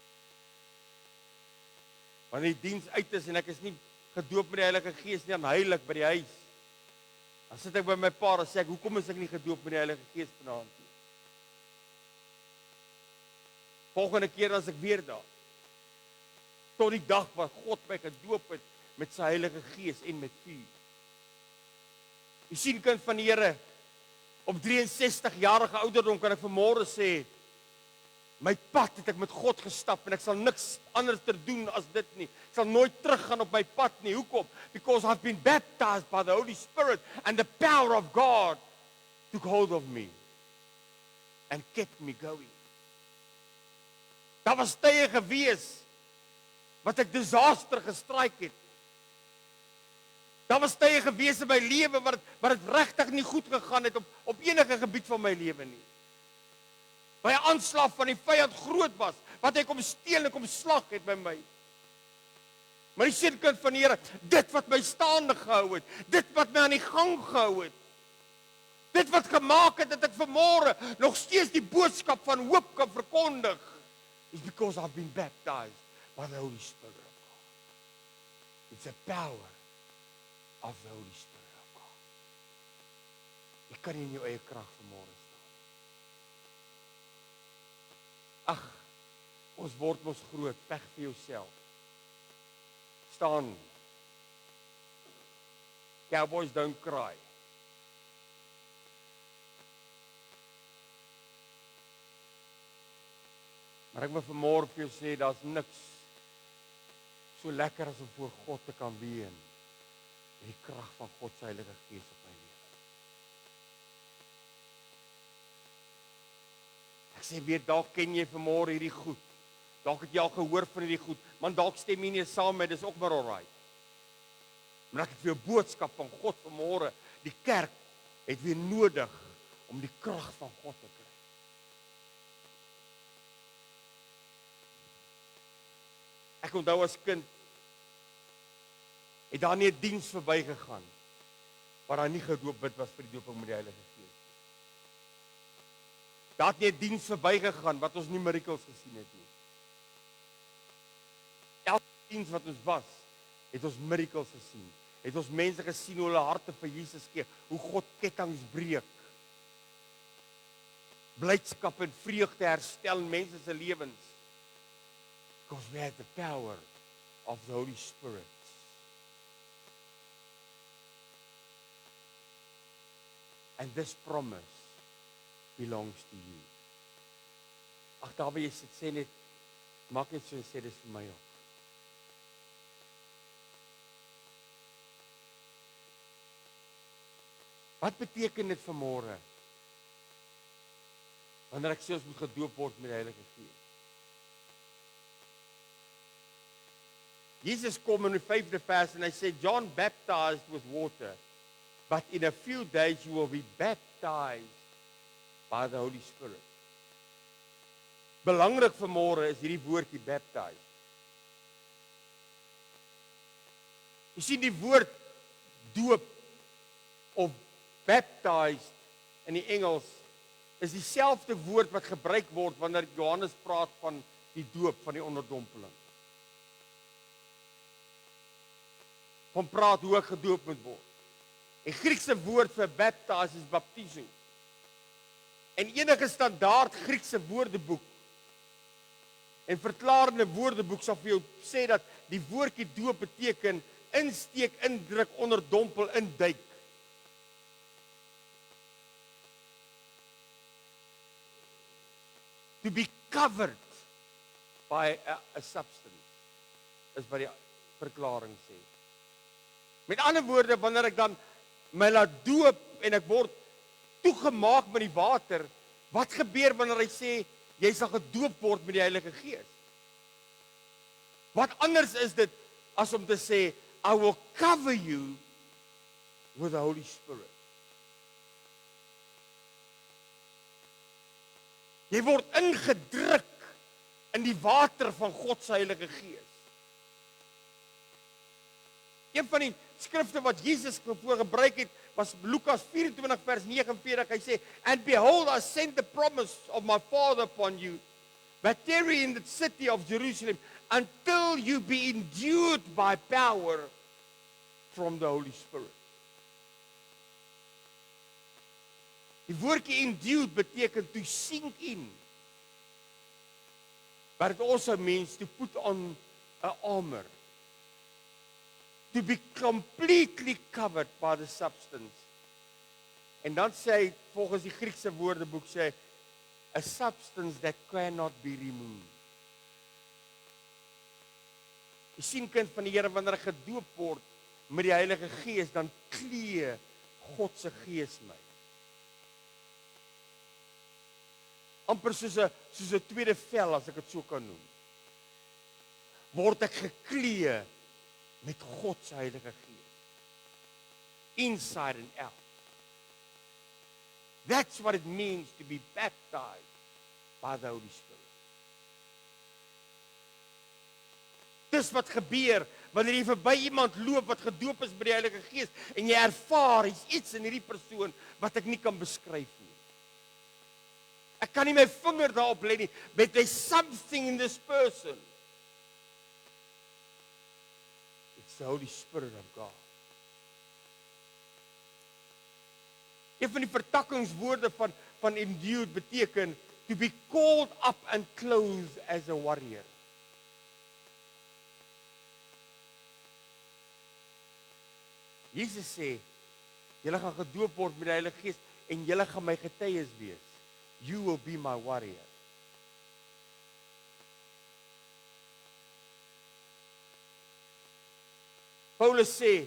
Wanneer die diens uit is en ek is nie gedoop met die Heilige Gees nie, dan huil ek by die huis. Dan sit ek by my pa en sê ek, hoekom is ek nie gedoop met die Heilige Gees vanaand nie? Volgende keer as ek weer daar. Tot die dag wat God my gedoop het met sy Heilige Gees en met vuur. Jy sien, kind van die Here, op 63-jarige ouderdom kan ek vanmôre sê, my pad het ek met God gestap en ek sal niks anders ter doen as dit nie. Ek sal nooit teruggaan op my pad nie. Hoekom? Because I've been baptized by the Holy Spirit and the power of God took hold of me and kept me going. Daar was tye gewees wat ek disaster gestruik het. Daar was tye gewees in my lewe wat dit regtig nie goed gegaan het op enige gebied van my lewe nie. Waar 'n aanslag van die vyand groot was, wat hy kom steel en kom slag het by my. Maar die seunkind van die Here, dit wat my staande gehou het, dit wat my aan die gang gehou het, dit wat gemaak het dat ek vanmôre nog steeds die boodskap van hoop kan verkondig, is because I've been baptized by the Holy Spirit of God. It's the power of the Holy Spirit of God. Jy kan nie in jou eie krag vanmôre staan. Ag, ons word mos groot, veg vir jouself. Staan. Cowboys don't cry. Maar ek wil vanmôre vir jou sê, daar's niks so lekker as om voor God te kan wees met die krag van God se Heilige Gees op my lewe. Ek sê weer, dalk ken jy vanmôre hierdie goed. Dalk het jy al gehoor van hierdie goed, maar dalk stem jy nie saam met, dis ook maar alright. Maar ek het vir jou boodskap van God vanmôre, die kerk het weer nodig om die krag van God te kry. Ek onthou as kind, het daar nie 'n diens verbygegaan waar daar nie gedoop bid was vir die dooping met die Heilige Gees. Daar het nie 'n diens verbygegaan wat ons nie miracles gesien het nie. Elke diens wat ons was, het ons miracles gesien. Het ons mense gesien hoe hulle harte vir Jesus gee, hoe God kettinge breek. Blydskap en vreugde herstel in mense se lewens. Because we have the power of the Holy Spirit. And this promise belongs to you. Ag, daar waar jy sit, sê net, maak net so en sê, dis vir my ook. Wat beteken dit vanmôre? Wanneer ek sê ons moet gedoop word met die Heilige Gees. Jesus kom in die 5de vers en hy sê John baptized with water, but in a few days you will be baptized by the Holy Spirit. Belangrik vanmôre is hierdie woordjie baptized. Jy sien die woord doop of baptized in die Engels is dieselfde woord wat gebruik word wanneer Johannes praat van die doop, van die onderdompeling. Van praat hoe ek gedoop moet word. Die Griekse woord vir baptize is baptizo. En enige standaard Griekse woordeboek en verklarende woordeboek sal vir jou sê dat die woordjie doop beteken insteek, indruk, onderdompel, induik. To be covered by a substance is wat die verklaring sê. Met ander woorde, wanneer ek dan my laat doop en ek word toegemaak met die water, wat gebeur wanneer hy sê jy sal gedoop word met die Heilige Gees? Wat anders is dit as om te sê I will cover you with the Holy Spirit. Jy word ingedruk in die water van God se Heilige Gees. Een van die skrifte wat Jesus gebruik het, was Lukas 24 vers 49. Hy sê, and behold, I send the promise of my Father upon you, but tarry in the city of Jerusalem until you be endued by power from the Holy Spirit. Die woordjie endued beteken to sink in. But it also means to put on an armor. To be completely covered by the substance. En dan sê hy, volgens die Griekse woordeboek sê, a substance that cannot be removed. Jy sien kind van die Here, wanneer ek gedoop word met die Heilige Gees, dan klee God se Gees my. Amper soos 'n tweede vel, as ek dit so kan noem. Word ek geklee met God se Heilige Gees. Inside and out. That's what it means to be baptized by the Holy Spirit. Dis wat gebeur wanneer jy verby iemand loop wat gedoop is met die Heilige Gees en jy ervaar iets in hierdie persoon wat ek nie kan beskryf nie. Ek kan nie my vinger daarop lê nie, but there's something in this person. It's the Holy Spirit of God. Een van die vertakkingswoorde van endued beteken to be called up and clothed as a warrior. Jesus sê, julle gaan gedoop word met die Heilige Gees en julle gaan my getuies wees. You will be my warrior. Paulus sê,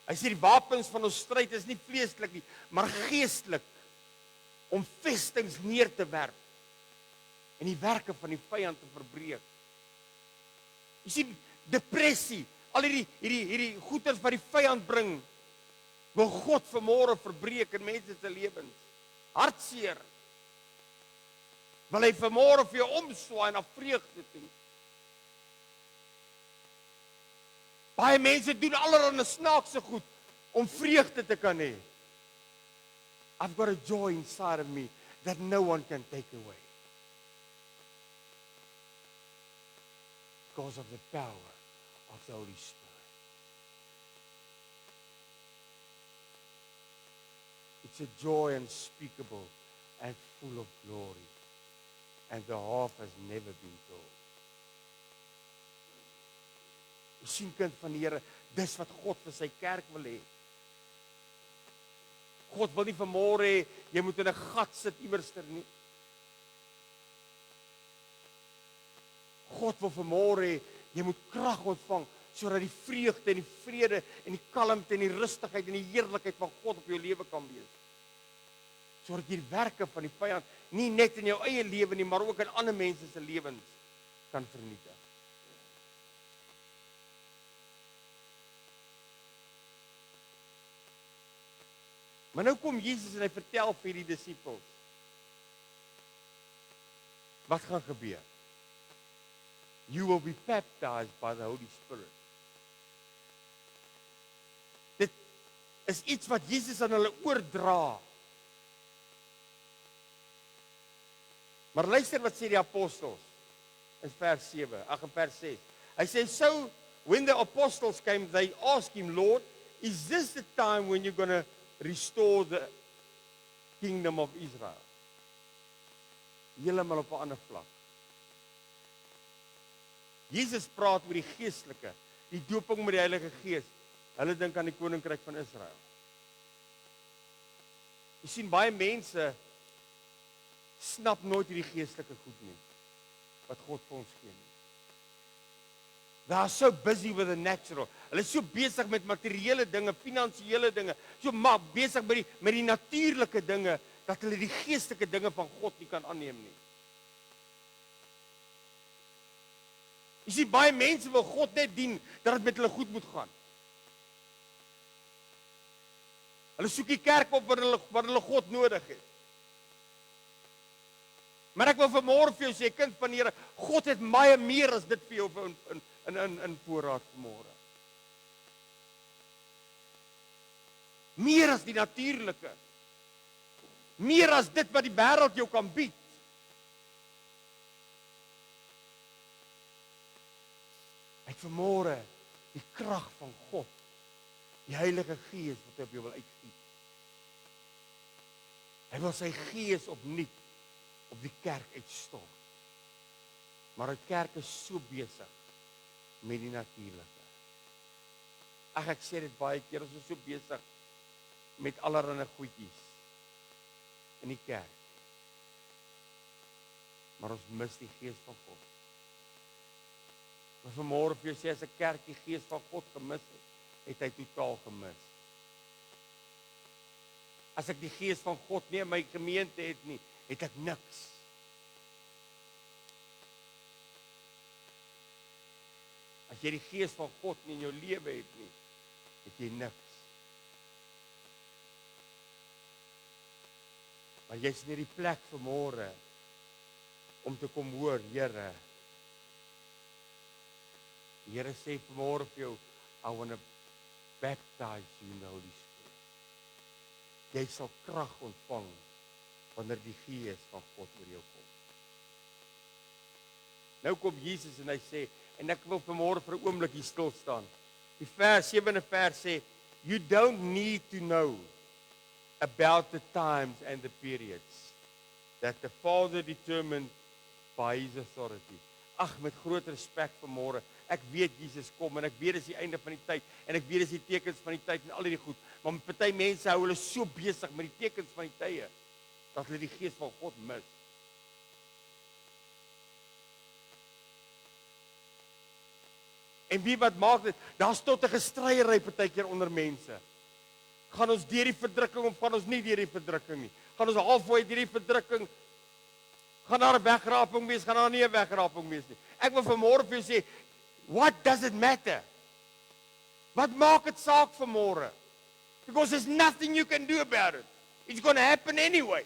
hy sê die wapens van ons stryd is nie vleeslik nie, maar geestelik om vestings neer te werp en die werke van die vyand te verbreek. Jy sien, depressie, al hierdie goeters wat die vyand bring, wil God vanmôre verbreek in mense se lewens. Hartseer. Wil hy vanmôre vir jou omswaai na vreugde toe. Baie mense doen allerlei snaakse goed om vreugde te kan hê. I've got a joy inside of me that no one can take away. Because of the power of the Holy Spirit. It's a joy unspeakable and full of glory. And the half has never been told. Jy sien kind van die Here, dis wat God vir sy kerk wil hê. God wil nie vanmôre hê jy moet in 'n gat sit iewerster nie. God wil vanmôre hê jy moet krag ontvang sodat die vreugde en die vrede en die kalmte en die rustigheid en die heerlikheid van God op jou lewe kan wees. Sodat jy die werke van die vyand nie net in jou eie lewe nie, maar ook in ander mense se lewens kan vernietig. Maar nou kom Jesus en hy vertel vir die disippels wat gaan gebeur. You will be baptized by the Holy Spirit. Dit is iets wat Jesus aan hulle oordra. Maar luister wat sê die apostels in vers 7, in vers 6. Hy sê, so when the apostles came, they asked him, Lord, is this the time when you're going to restore the kingdom of Israel? Heeltemal op 'n ander vlak. Jesus praat oor die geestelike, die dooping met die Heilige Gees. Hulle dink aan die koninkryk van Israel. Jy sien baie mense snap nooit hierdie geestelike goed nie wat God vir ons gee nie. They are so busy with the natural. Hulle is so besig met materiële dinge, finansiële dinge, so besig met die natuurlike dinge dat hulle die geestelike dinge van God nie kan aanneem nie. Jy sien baie mense wil God net dien dat dit met hulle goed moet gaan. Hulle soek die kerk op waar hulle God nodig het. Maar ek wil vanmôre vir jou sê, kind van die Here, God het baie meer as dit vir jou in voorraad vanmôre. Meer as die natuurlike. Meer as dit wat die wêreld jou kan bied. Hy het vanmôre die krag van God, die Heilige Gees wat hy op jou wil uitgiet. Hy wil sy Gees opnuut op die kerk uitstort. Maar die kerk is so besig met die natuurlike. Ek sê dit baie keer, ons is so besig met allerlei goedjies in die kerk. Maar ons mis die Gees van God. Maar vanmôre vir jou sê, as 'n kerk die Gees van God gemis het hy totaal gemis. As ek die Gees van God nie in my gemeente het nie, het ek niks. As jy die Gees van God nie in jou lewe het nie, het jy niks. Maar jy is in hierdie plek vanmôre om te kom hoor, Here. Die Here sê vanmôre vir jou, I want to baptize you in the Holy Spirit. Jy sal krag ontvang wanneer die Gees van God oor jou kom. Nou kom Jesus en hy sê, en ek wil vanmôre vir 'n oomblik hier stil staan. Die vers 7 sê, you don't need to know about the times and the periods that the Father determined by his authority. Ag, met groot respek vanmôre. Ek weet Jesus kom en ek weet dis die einde van die tyd en ek weet dis die tekens van die tyd en al hierdie goed. Maar party mense hou hulle so besig met die tekens van die tye dat hulle die Gees van God mis. En wie wat maak dit? Daar's tot 'n gestryery partykeer onder mense. Gaan ons deur die verdrukking of gaan ons nie deur die verdrukking nie? Gaan ons halfway deur die verdrukking? Gaan daar 'n wegraping wees? Gaan daar nie 'n wegraping wees nie? Ek wil vanmôre vir jou sê, what does it matter? Wat maak dit saak vanmôre? Because there's nothing you can do about it. It's going to happen anyway.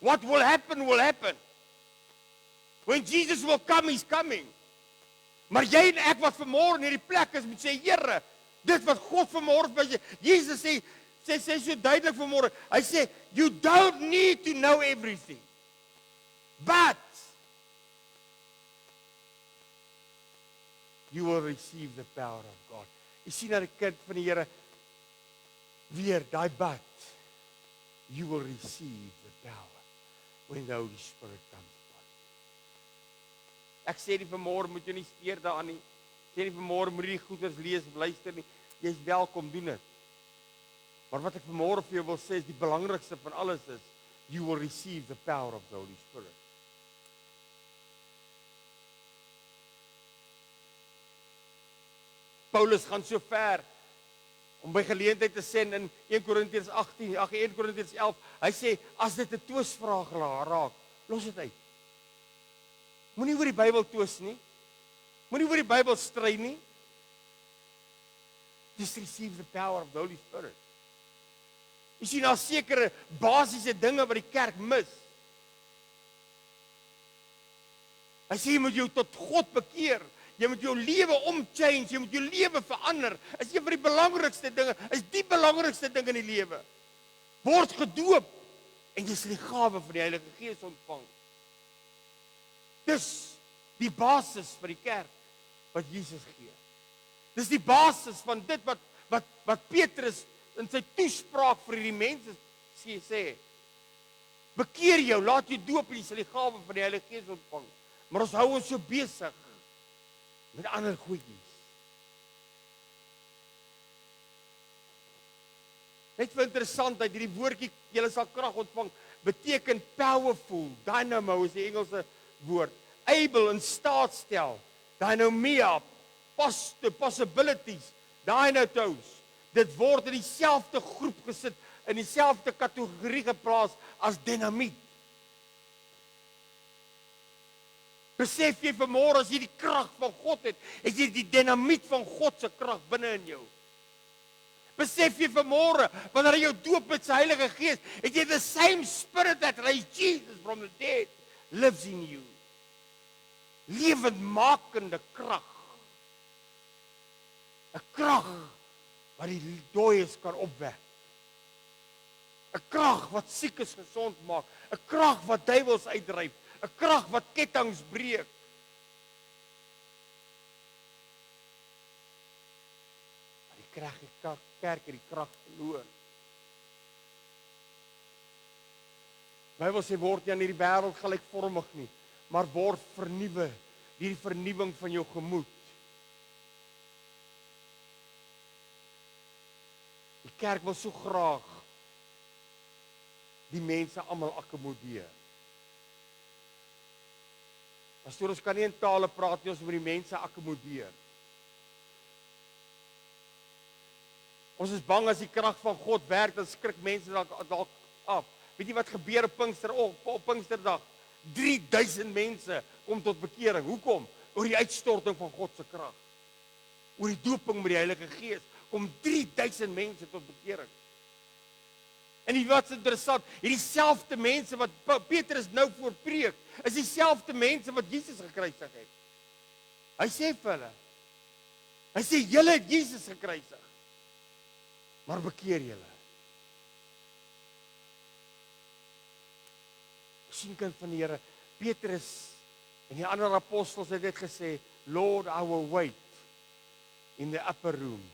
What will happen will happen. When Jesus will come, he's coming. Maar jy en ek wat vanmôre in hierdie plek is, moet sê, Here, dit wat God vanmôre vir jou, Jesus sê so duidelik vanmôre. Hy sê, you don't need to know everything. But you will receive the power of God. Jy sien dat die kind van die Here weer daai bad. You will receive the power when the Holy Spirit comes upon you. Ek sê nie vanmôre moet jy nie steur daaraan nie. Ek sê nie vanmôre moet jy nie goeders lees of luister nie. Jy's welkom, doen dit. Maar wat ek vanmôre vir jou wil sê is die belangrikste van alles is you will receive the power of the Holy Spirit. Paulus gaan so ver om by geleentheid te sê in 1 Korintiërs 1 Korintiërs 11, hy sê as dit 'n twistvraag raak, los dit uit. Moenie oor die Bybel twis nie. Moenie oor die Bybel stry nie. Just receive the power of the Holy Spirit. Jy sien, daar sekere basiese dinge wat die kerk mis. Hy sê, jy moet jou tot God bekeer. Jy moet jou lewe omchange, jy moet jou lewe verander. Is een van die belangrikste dinge, is die belangrikste ding in die lewe. Word gedoop en jy sal die gawe van die Heilige Gees ontvang. Dis die basis vir die kerk wat Jesus gee. Dis die basis van dit wat Petrus in sy toespraak vir die mense sê. Bekeer jou, laat jou doop en jy sal die gawe van die Heilige Gees ontvang. Maar ons hou ons so besig met ander goedjies. Net vir interessantheid, hierdie woordjie, julle sal krag ontvang, beteken powerful, dynamo is die Engelse woord. Able, in staat stel, dynamia, possibilities, dynatos. Dit word in dieselfde groep gesit, in dieselfde kategorie geplaas as dinamiet. Besef jy vanmôre as jy die krag van God het jy die dinamiet van God se krag binne in jou. Besef jy vanmôre wanneer jy jou doop met sy Heilige Gees, het jy the same spirit that raised Jesus from the dead lives in you. Lewendmakende krag. 'n Krag wat die dooies kan opwek. 'n Krag wat siekes gesond maak. 'n Krag wat duiwels uitdryf. 'n Krag wat kettinge breek. Maar die kerk het die krag verloor. Die Bybel sê word jy aan hierdie wêreld gelykvormig nie, maar word vernuwe deur die vernuwing van jou gemoed. Die kerk wil so graag die mense almal akkommodeer. Pastoor, ons kan nie in tale praat nie, ons moet die mense akkommodeer. Ons is bang as die krag van God werk, dan skrik mense dalk af. Weet jy wat gebeur op Pinksterdag? 3000 mense kom tot bekering. Hoekom? Oor die uitstorting van God se krag. Oor die dooping met die Heilige Gees kom 3000 mense tot bekering. En wat is interessant, hierdie selfde mense wat Petrus nou voorpreek, is dieselfde mense wat Jesus gekruisig het. Hy sê vir hulle, hy sê, julle het Jesus gekruisig, maar bekeer julle. Sien kind van die Here, Petrus en die ander apostels het dit gesê, Lord, I will wait in the upper room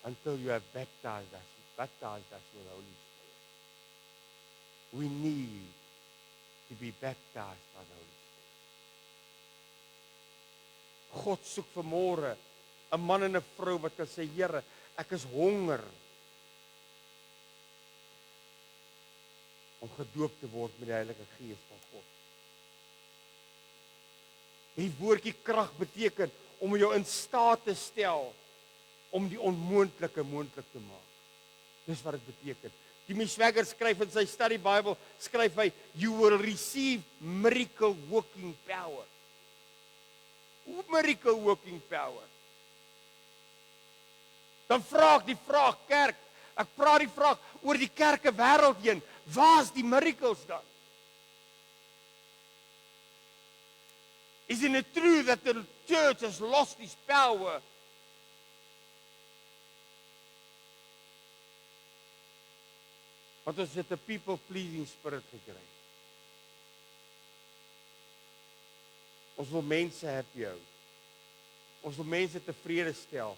until you have baptized us with the Holy Spirit. We need to be baptized by the Holy Spirit. God soek vanmôre 'n man en 'n vrou wat kan sê, Here, ek is honger om gedoop te word met die Heilige Gees van God. Die woordjie krag beteken om jou in staat te stel om die onmoontlike moontlik te maak. Dis wat dit beteken. Jimmy Swaggart skryf in sy study Bible, skryf hy, you will receive miracle working power. Miracle working power. Dan vra ek die vraag, kerk, ek vra die vraag oor die kerke wêreld heen, waar is die miracles dan? Isn't it true that the church has lost its power? Want ons het 'n people-pleasing spirit gekry. Ons wil mense happy hou. Ons wil mense tevrede stel.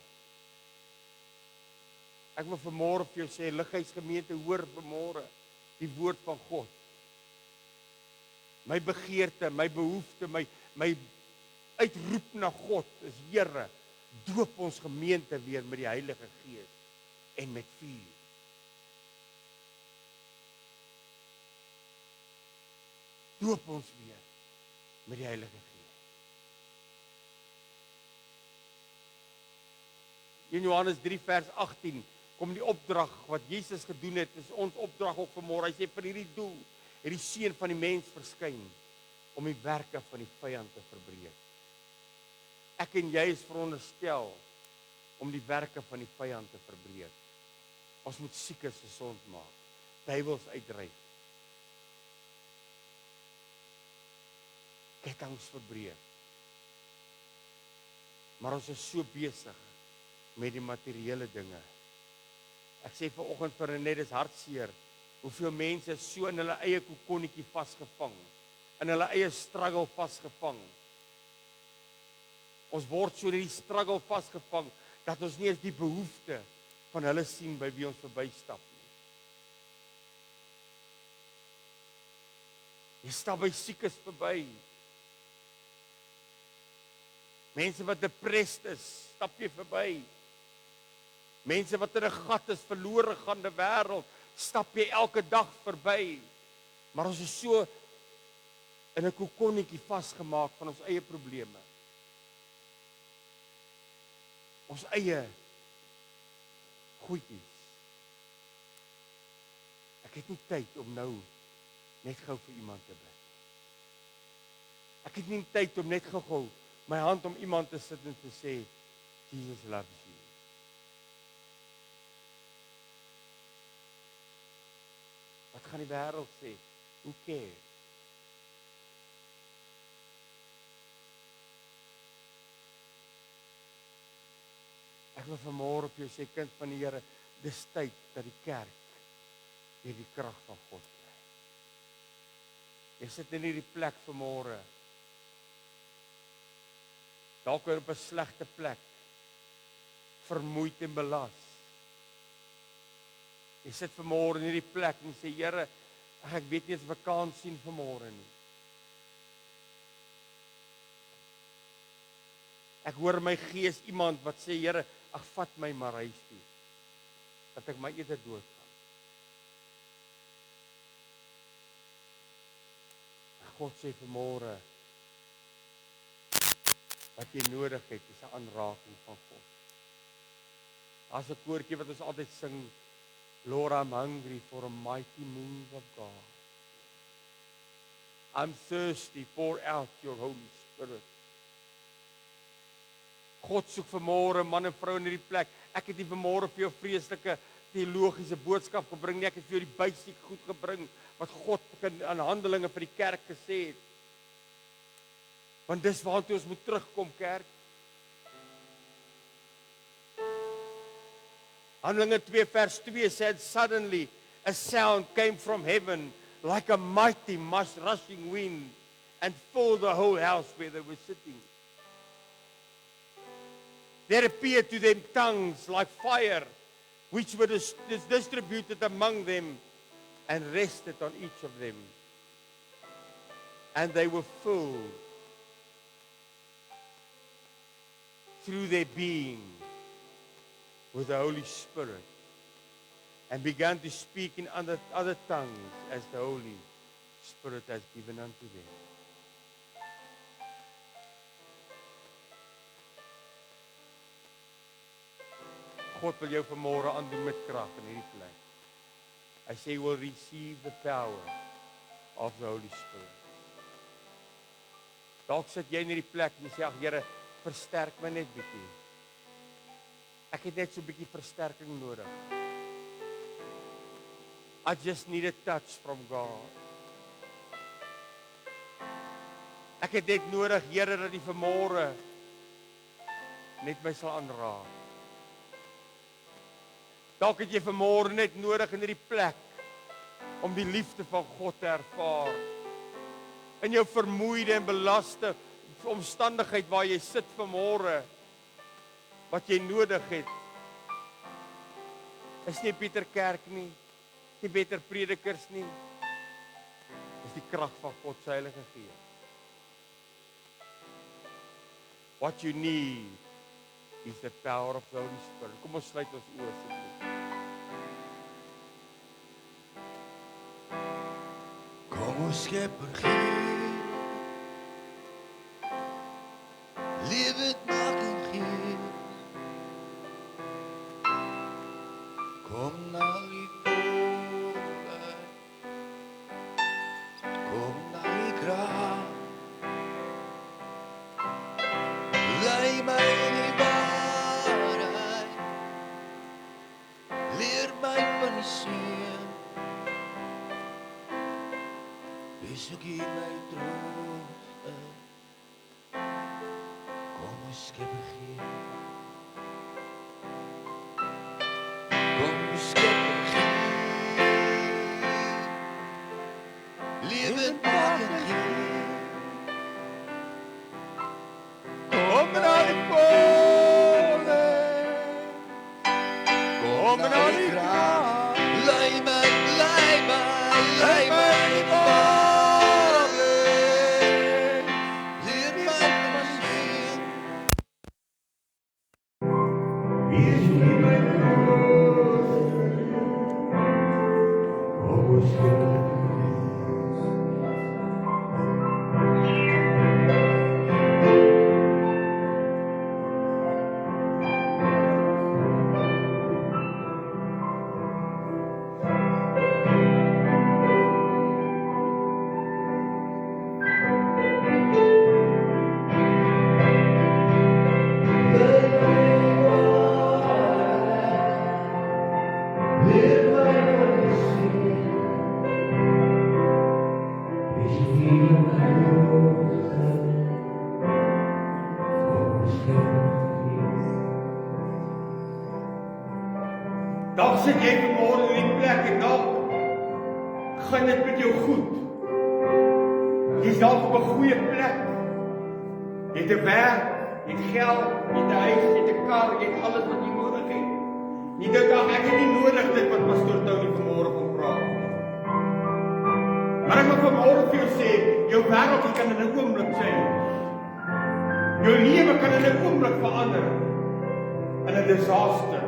Ek wil vanmôre vir jou sê, Lighuisgemeente, hoor vanmôre die woord van God. My begeerte, my behoefte, my uitroep na God is, Here, doop ons gemeente weer met die Heilige Gees en met vuur. Doop ons weer met die Heilige Gees. In Johannes 3 vers 18 kom die opdrag wat Jesus gedoen het, is ons opdrag ook vanmôre. Hy sê vir hierdie doel het die Seun van die mens verskyn om die werke van die vyand te verbreek. Ek en jy is veronderstel om die werke van die vyand te verbreek. Ons moet siekes gesond maak. Duiwels uitdryf. Kettinge verbreek. Maar ons is so besig met die materiële dinge. Ek sê vanoggend vir net dis hartseer. Hoeveel mense is so in hulle eie kokonnetjie vasgevang, in hulle eie struggle vasgevang. Ons word so in die struggle vasgevang dat ons nie eens die behoefte van hulle sien by wie ons verbystap nie. Jy stap by siekes verby. Mense wat depressed is, stap jy verby. Mense wat in 'n gat is, verlore gaande wêreld, stap jy elke dag verby. Maar ons is so in 'n kokonnetjie vasgemaak van ons eie probleme. Ons eie goedjies. Ek het nie tyd om nou net gou vir iemand te bid. Ek het nie tyd om net gou my hand om iemand te sit en te sê, Jesus loves you. Wat gaan die wêreld sê? Who cares? Ek wil vanmôre op jou sê, kind van die Here, dis tyd dat die kerk hierdie krag van God kry. Jy sit in hierdie plek vanmôre. Dalk op 'n slegte plek, vermoeid en belas. Jy sit vanmôre in hierdie plek en sê, Here, ek weet nie eens of ek kan sien vanmôre nie. Ek hoor my gees iemand wat sê, Here, ag vat my maar huis toe, dat ek my eerder dood gaan. God sê vanmôre, wat jy nodig het, is 'n aanraking van God. As 'n koortjie wat ons altyd sing, Lord, I'm hungry for a mighty move of God. I'm thirsty, pour out your Holy Spirit. God soek vanmôre man en vrou in hierdie plek. Ek het nie vanmôre vir jou vreeslike teologiese boodskap gebring nie. Ek het vir jou die basiese goed gebring wat God aan Handelinge vir die kerk gesê het. Want dis waartoe ons moet terugkom, kerk. Handelinge 2 vers 2 said, suddenly a sound came from heaven like a mighty rushing wind and filled the whole house where they were sitting. There appeared to them tongues like fire, which were distributed among them and rested on each of them. And they were filled through their being with the Holy Spirit and began to speak in other tongues as the Holy Spirit has given unto them. God wil jou vanmôre aandoen met krag in hierdie plek. Hy sê you will receive the power of the Holy Spirit. Dalk sit jy in hierdie plek en jy sê, ag Here, versterk my net bietjie. Ek het net so 'n bietjie versterking nodig. I just need a touch from God. Ek het net nodig, Here, dat U vanmôre net my sal aanraak. Dalk het jy vanmôre net nodig in hierdie plek om die liefde van God te ervaar. In jou vermoeide en belaste omstandigheid waar jy sit vanmôre, wat jy nodig het, is nie Pieter Kerk nie, nie beter predikers nie, is die krag van God se Heilige Gees. What you need is the power of the Holy Spirit. Kom ons sluit ons oë asseblief. Kom ons Skepper gee, lewend maak en gee. Kom na die voorbij, kom na die krag. Lei my in die waarheid, leer my Wees ek hier my troon, kom ons skep begin. Kom ons skep begin. Lewend maak en gee. Kom na die pole, kom na die kraal. Lei my in die ware. Leer my van sien. Wees nie my troost, kom ons skep Dalk sit jy vanmôre in die plek en dalk gaan dit met jou goed. Jy's dalk op 'n goeie plek. Jy het 'n werk, jy het geld, jy het 'n huis, jy het 'n kar, jy het alles wat jy nodig het. Jy dink dan ek het nie nodig dit wat pastoor Tony vanmôre van praat nie. Maar ek wil vanmôre vir jou sê, jou wêreld kan in 'n oomblik change. Jou lewe kan in 'n oomblik verander in 'n disaster.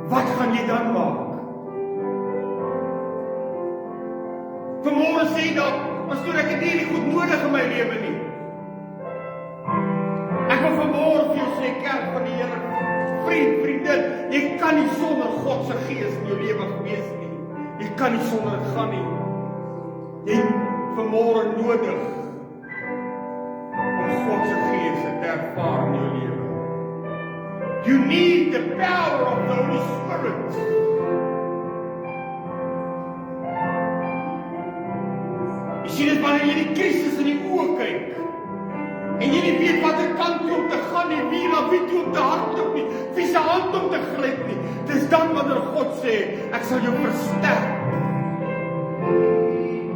Wat gaan jy dan maak? Vanmôre sê dat, pastoor, ek het nie die goed nodig in my lewe nie. Ek wil vanmôre vir jou sê, kerk van die Here, vriendin, jy kan nie sonder God se gees in jou lewe gewees nie. Jy kan nie sonder dit gaan nie. Jy het vanmôre nodig om God se gees te ervaar in jou lewe. You need the power of the Holy Spirit. Jy sien dit wanneer jy die krisis in die oë kyk en jy nie weet watter kant toe om te gaan nie, wie na wie toe om te hardloop nie, wie se hand om te gryp nie. Dis dan wanneer God sê, ek sal jou versterk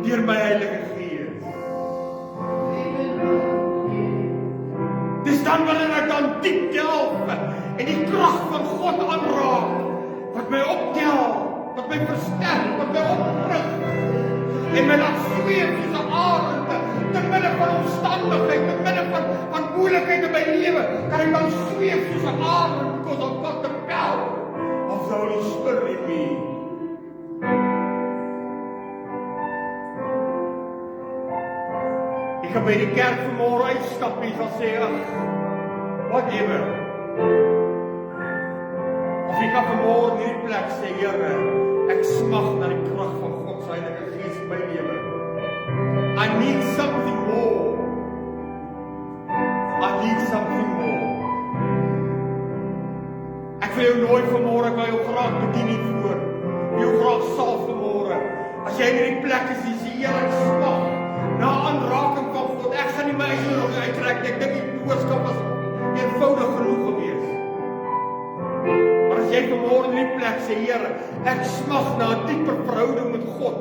deur my Heilige Gees. Dis dan wanneer ek dan diep delf en die krag van God aanraak, wat my optel, wat my versterk, wat my oprig, en my laat sweef soos 'n arend, te midde van omstandigheid, te midde van moeilikheid in my lewe, kan ek dan sweef soos 'n arend, because I've got the power of the Holy Spirit in me. Ek kan by die kerk vanmôre uitstap en sal sê, whatever. Of ek kan vanmôre in hierdie plek sê, Here, ek smag na die krag van God se Heilige Gees in my lewe. I need something more. I need something more. Ek wil jou nooi vanmôre, ek wil jou graag bedien hiervoor. Ek wil jou graag salf vanmôre. As jy in hierdie plek is, dis die Here, ek smag na aanraking van God. Ek gaan nie my eie nog uittrek. Ek dink die boodskap was eenvoudig genoeg gewees. Maar as jy vanmôre in die plek sê, Here, ek smag na 'n dieper verhouding met God.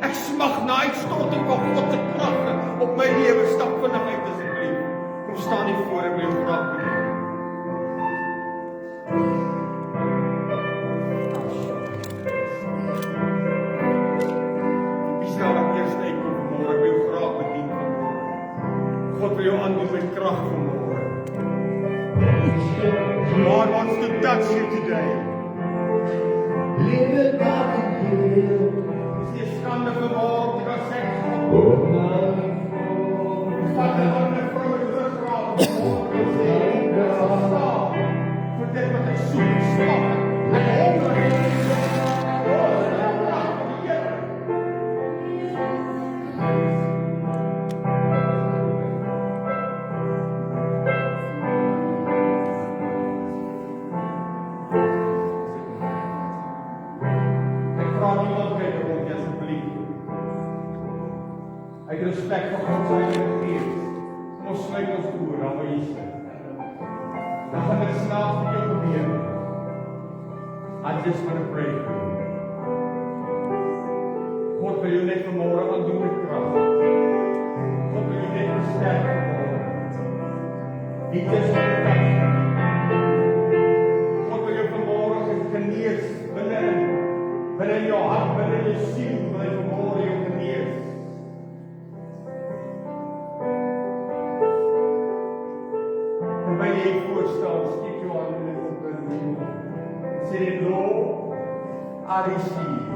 Ek smag na uitstorting van God se krag op my lewe. Stap vinnig uit asseblief. Kom staan hier voor en wil jou graag bedien. God wil jou aandoen met krag vanmôre. God wants to touch you today. Lewe maak en gee. Dis nie skande vanmôre om te kan sê, God, vat 'n ander vrou in die graf. Vir dit wat ek soek, stap. Ek honger. Uit respek vir God se Heilige Gees. Kom ons sluit ons oë daar waar jy sit. Dan gaan dit snaaks vir jou gebeur. I just want to pray for you. God wil jou net vanmôre aandoen met krag. God wil jou net versterk vanmôre. He just want to touch you. God wil jou vanmôre genees binne in jou hart, binne in jou siel, wil hy vanmôre jou genees. Terwyl jy voorstaan, steek jou hande net op in die hemel. Sê dit, Lord, I receive.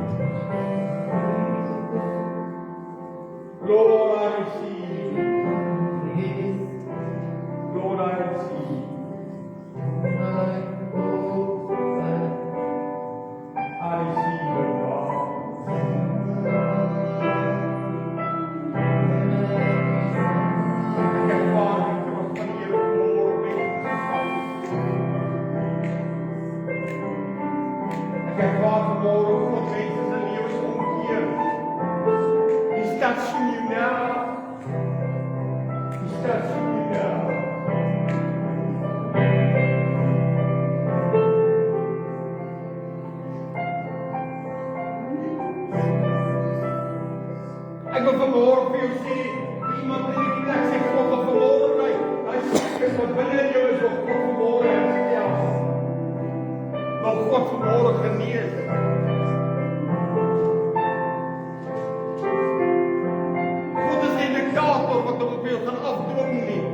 Lord, I receive. Lord, I receive. I receive it, God. Ek ervaar die krag van die Here vanmôre op my gestaan. Ek ervaar vanmôre hoe God mense se lewens omkeer. He's touching you now. He's touching you now. Ek wil vanmôre vir jou sê, vir iemand in die plek sê, God wil vanmôre bly. Hy sê, wat binne in jou is, wil God vanmôre herstel. Wil God vanmôre genees. God is nie 'n diktator wat op jou gaan afdwing nie.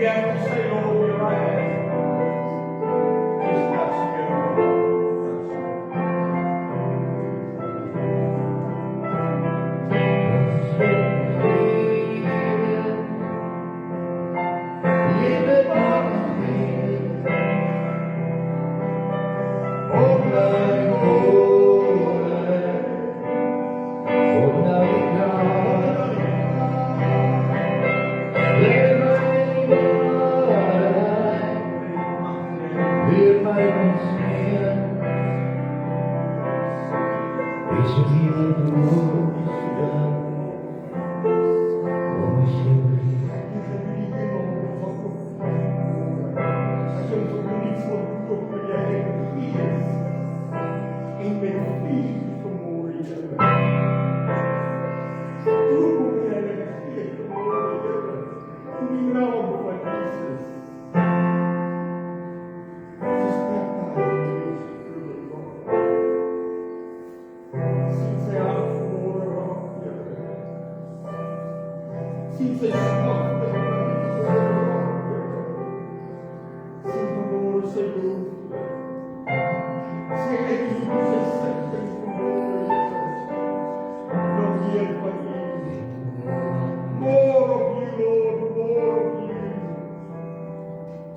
Jy moet sê, Lord, you're right. He's touching you.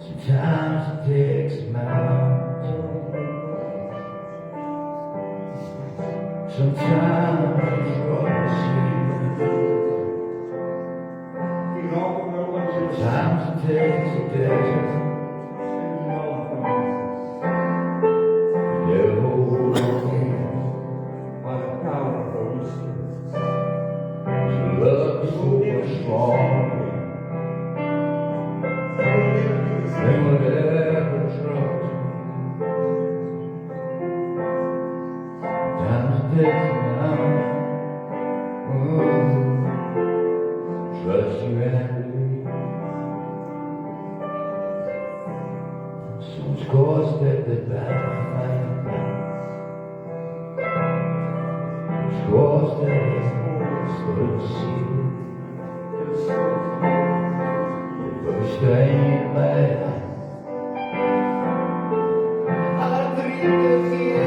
Sometimes it takes a mountain. Sometimes it's what I see. Sometimes it takes a desert. You hold on by the power of the Holy Spirit. to love so much stronger than whatever troubles me. Sometimes it takes a mountain. Trust you and believe. Some scores that the battle fight. Scores that the see. But we stay in my life. I dream of you.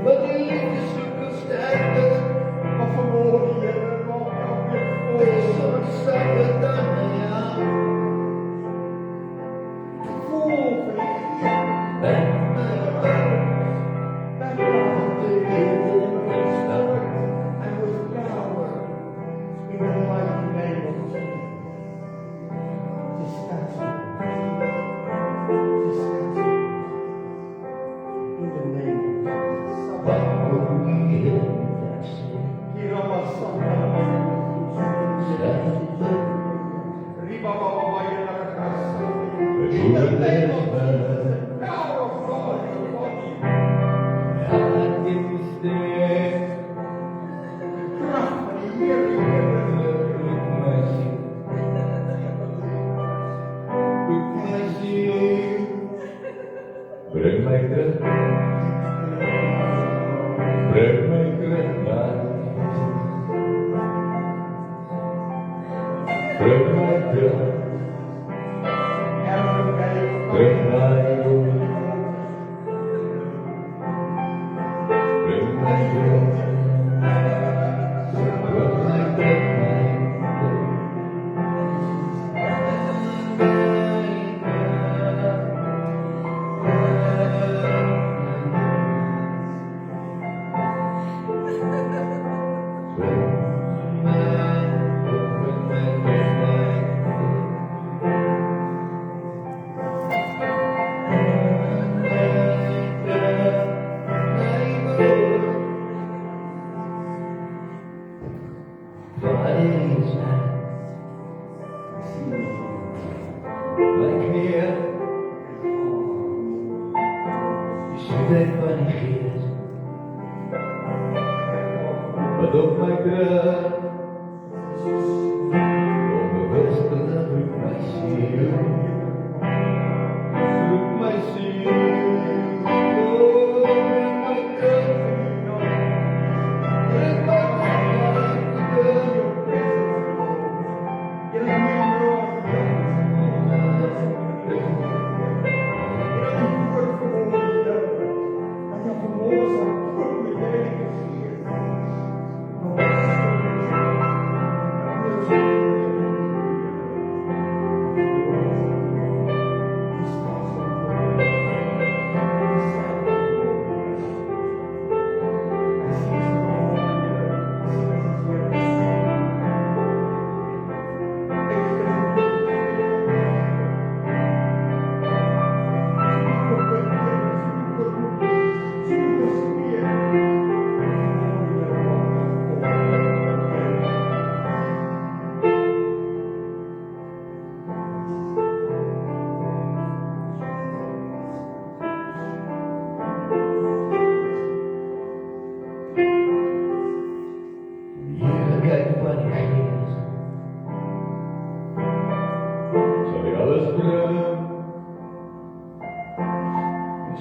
But you leave the superstandard. There's some suffer done now. But we that's it. in the name of Jesus. The power of God is upon you. God give me strength. Kracht van die Heer is op jou. Roep my ziel. Roep my ziel. Bring my terug. Bring my terug naar. Bring my terug. Bring my terug. Bring my terug. Wat op my druk, onbewustelik roep my siel, roep my siel, bring my terug, bring my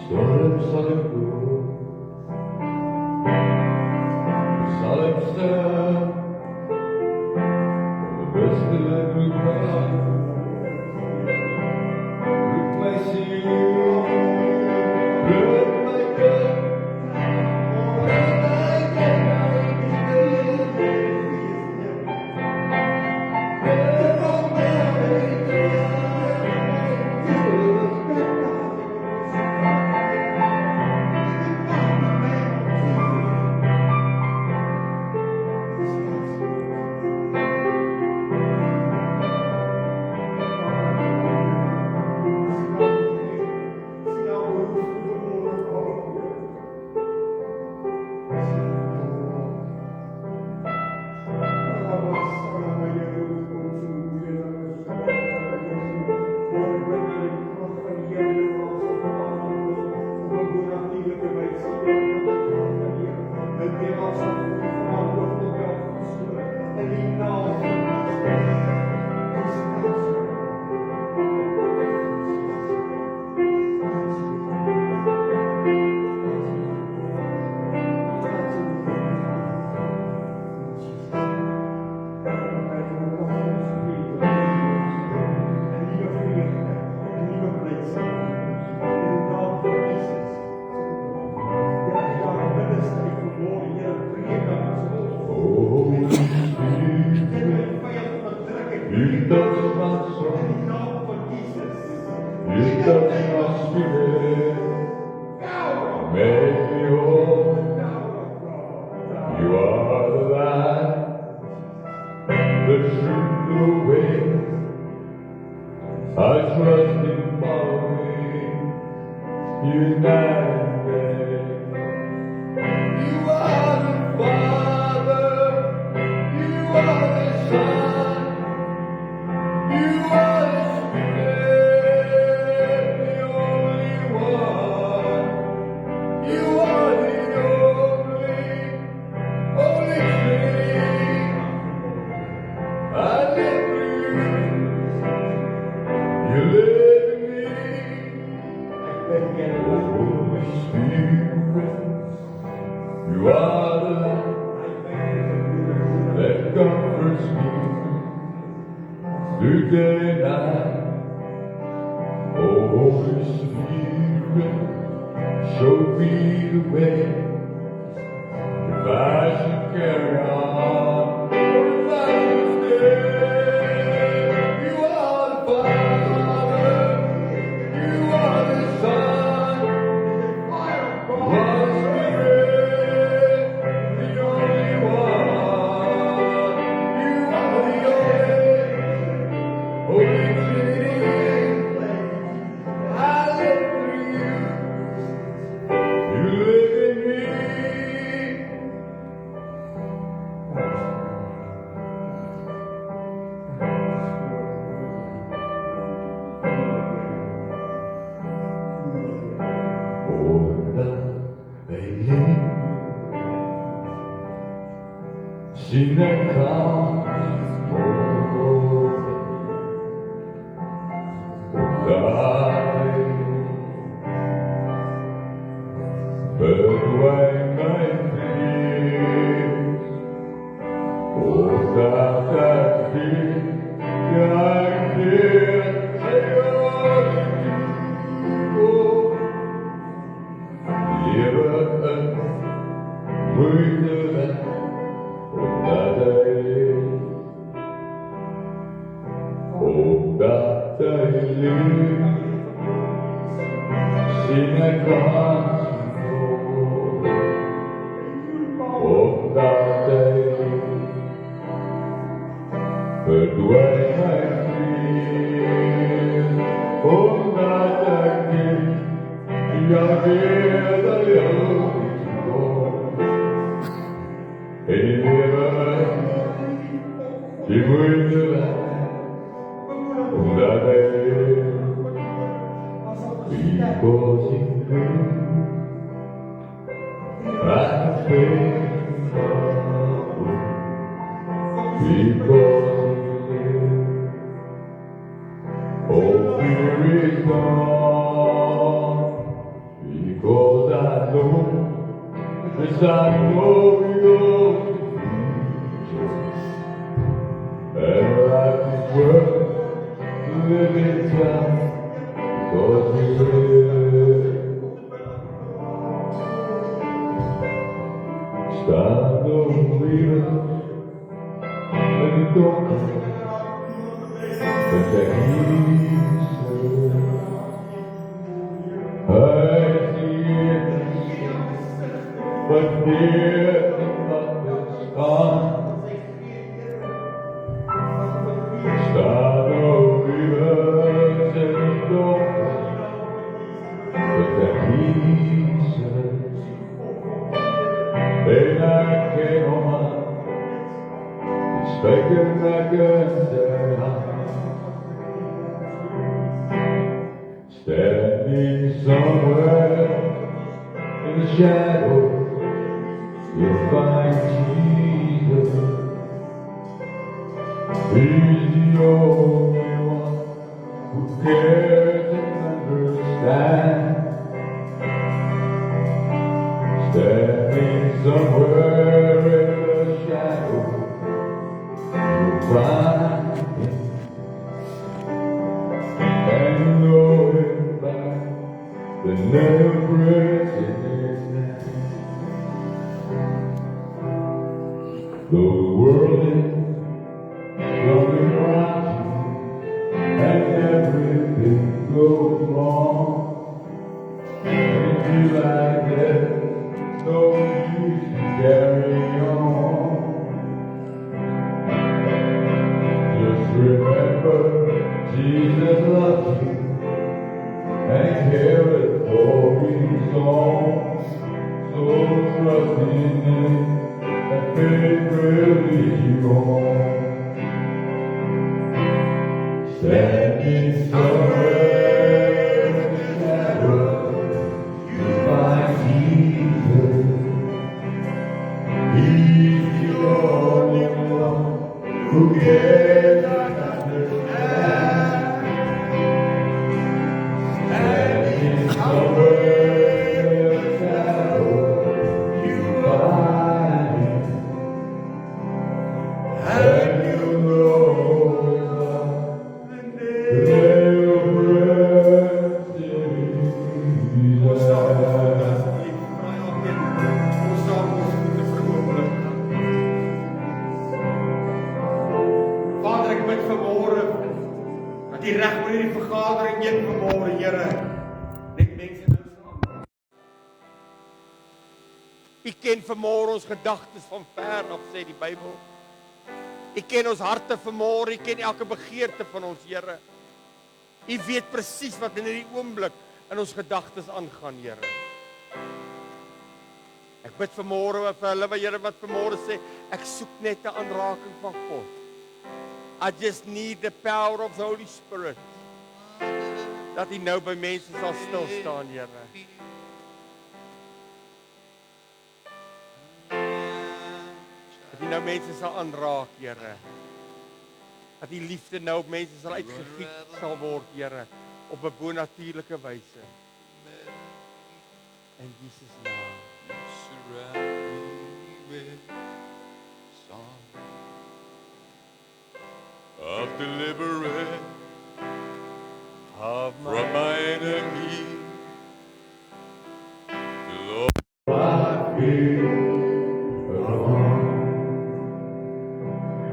storm sal ek door, sal ek staan, onbewustelik roep my aan, roep my siel, roep my terug, bring my terug, You are the light, the truth, the way. I trust in following you night and day. You are the Father, you are the Son, You are the light that comforts me through day and night. Oh, Holy Spirit, show me the way. If I should carry on, or if I should stay, you are the Father, you are the Son, you are the Spirit, the only one. You are the only Holy Trinity. I live for you. You live in me. Sing that comes burn away my fears. Oh, that fear, I can't say all you live sing a gospel of that day, but when I feel of that day, you'll hear the young Lord, and you will do that. Because in you I faithful, because in you all fear is gone, because I know, yes I know your future, and life is worth living time. Because we live, stand on leaders, and you don't come, but that he's I see it, but fear not this time. Stand on leaders, and you don't. En ik ken om aan, die spreken met de hand. Standing somewhere in the shadows, you'll find Jesus. He's the only one who cares and understands. Standing somewhere in the shadow, you'll find him, and know him by the nail prints in his hand. Though the world is rolling around you, and everything goes wrong, and you feel like that. So you should carry on. Just remember, Jesus loves you and cares for his own. So trust in him and faith will lead you on. Standing somewhere in the shadow, you find Jesus. He's the only one who cares and understands. Standing somewhere in the shadow, you find die reg oor hierdie vergadering een vanmôre, Here. Net mense nou saam. U ken vanmôre ons gedagtes van ver af, sê die Bybel. U ken ons harte vanmôre, U ken elke begeerte van ons, Here. U weet presies wat in hierdie oomblik in ons gedagtes aangaan, Here. Ek bid vanmôre vir hulle, Here, wat vanmôre sê, ek soek net 'n aanraking van God. I just need the power of the Holy Spirit. Dat U nou by mense sal stil staan, Here. Dat U nou mense sal aanraak, Here. Dat U liefde nou op mense sal uitgegiet sal word, Here, op 'n bonatuurlike wyse. In Jesus naam. Of deliverance from my enemy. Lord,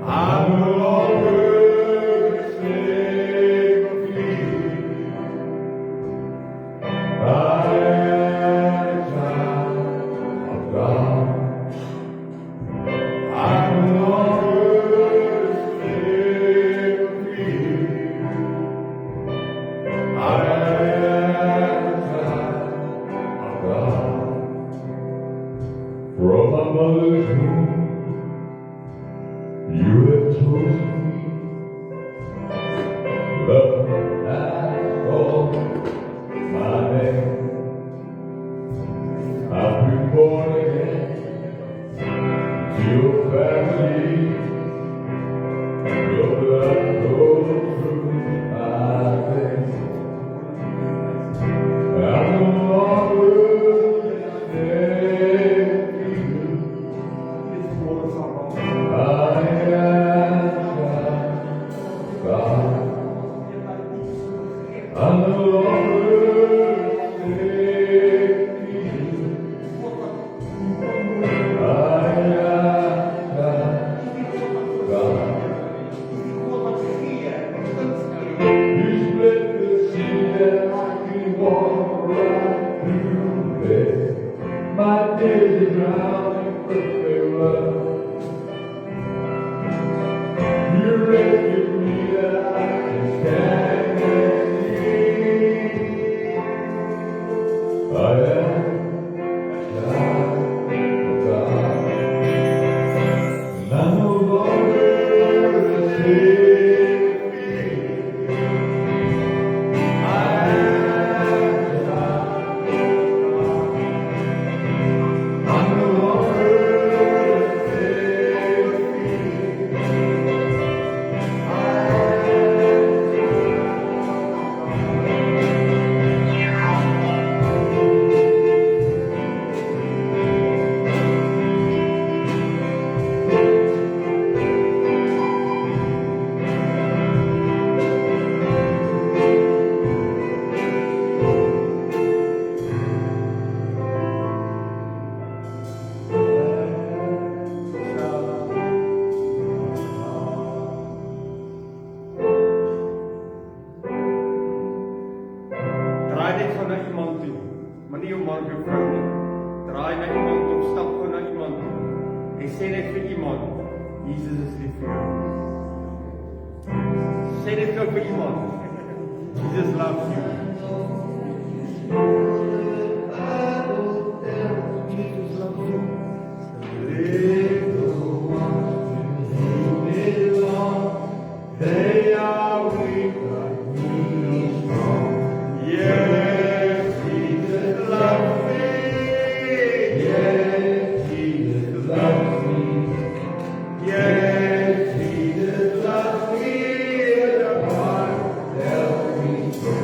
I'm no longer a slave of fear. I am a child of God. I'm no longer a slave of fear. I am a child of God. From my mother's womb, you have chosen me. Love has called my name. I've been born again to your family. Your blood goes through my veins. I'm no longer a slave to you. I am God. I'm no longer a slave to you. I am God. You split the sea that I can walk right through it. My days are drowned in perfect love. You rescued me that I can stand and see. I am God. And I'm no longer a slave to fear. I am God. I'm no longer a slave to fear. Draai net gou na iemand toe. Maar nie jou man of jou vrou nie. Draai na iemand toe, stap gou na iemand toe. En sê net vir iemand, Jesus is lief vir jou. Sê net gou vir iemand, Jesus loves you. They are weak, but we strong. Yes, Jesus loves me. Yes, Jesus loves me. Yes, Jesus loves me. The heart tells me so.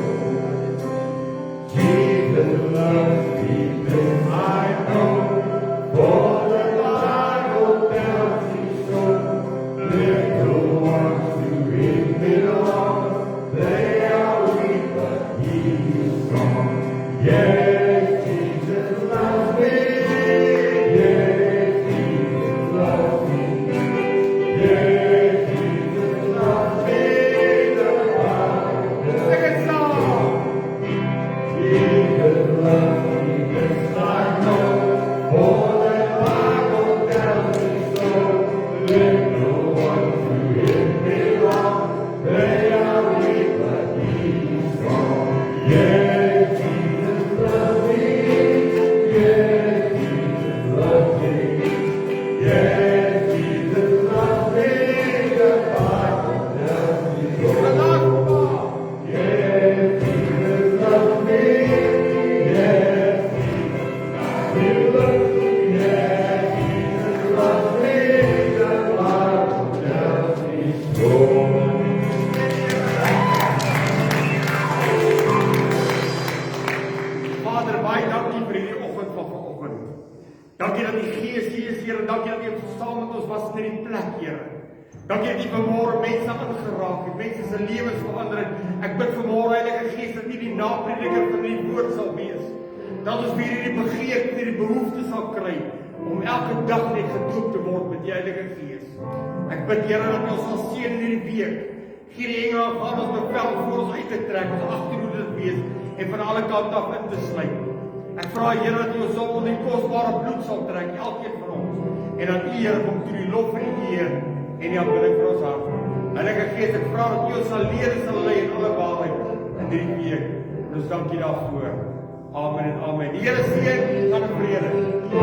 dat die Gees hier is, Here. Dankie dat U saam met ons was in hierdie plek, Here. Dankie dat U vanmôre mense aangeraak het, mense se lewens verander het. Ek bid vanmôre, Heilige Gees, dat U die naprediker van die woord sal wees. Dat ons weer hierdie begeerte, hierdie behoefte sal kry om elke dag net gedoop te word met die Heilige Gees. Ek bid, Here, dat U ons sal seën in hierdie week. Gee die engele van ons bevel voor ons uit te trek, ons agterhoede dit wees en van alle kante af in te sluit. Ek vra, Here, dat U ons onder die kosbare bloed sal trek, elkeen van ons. En dat U, Here, kom toe die lof en die eer en die aanbidding vir ons hart. Heilige Gees, ek vra dat U ons sal leer en sal lei in alle waarheid in hierdie week. En ons dank U daarvoor. Amen en amen. Die Here seën, gaan in vrede.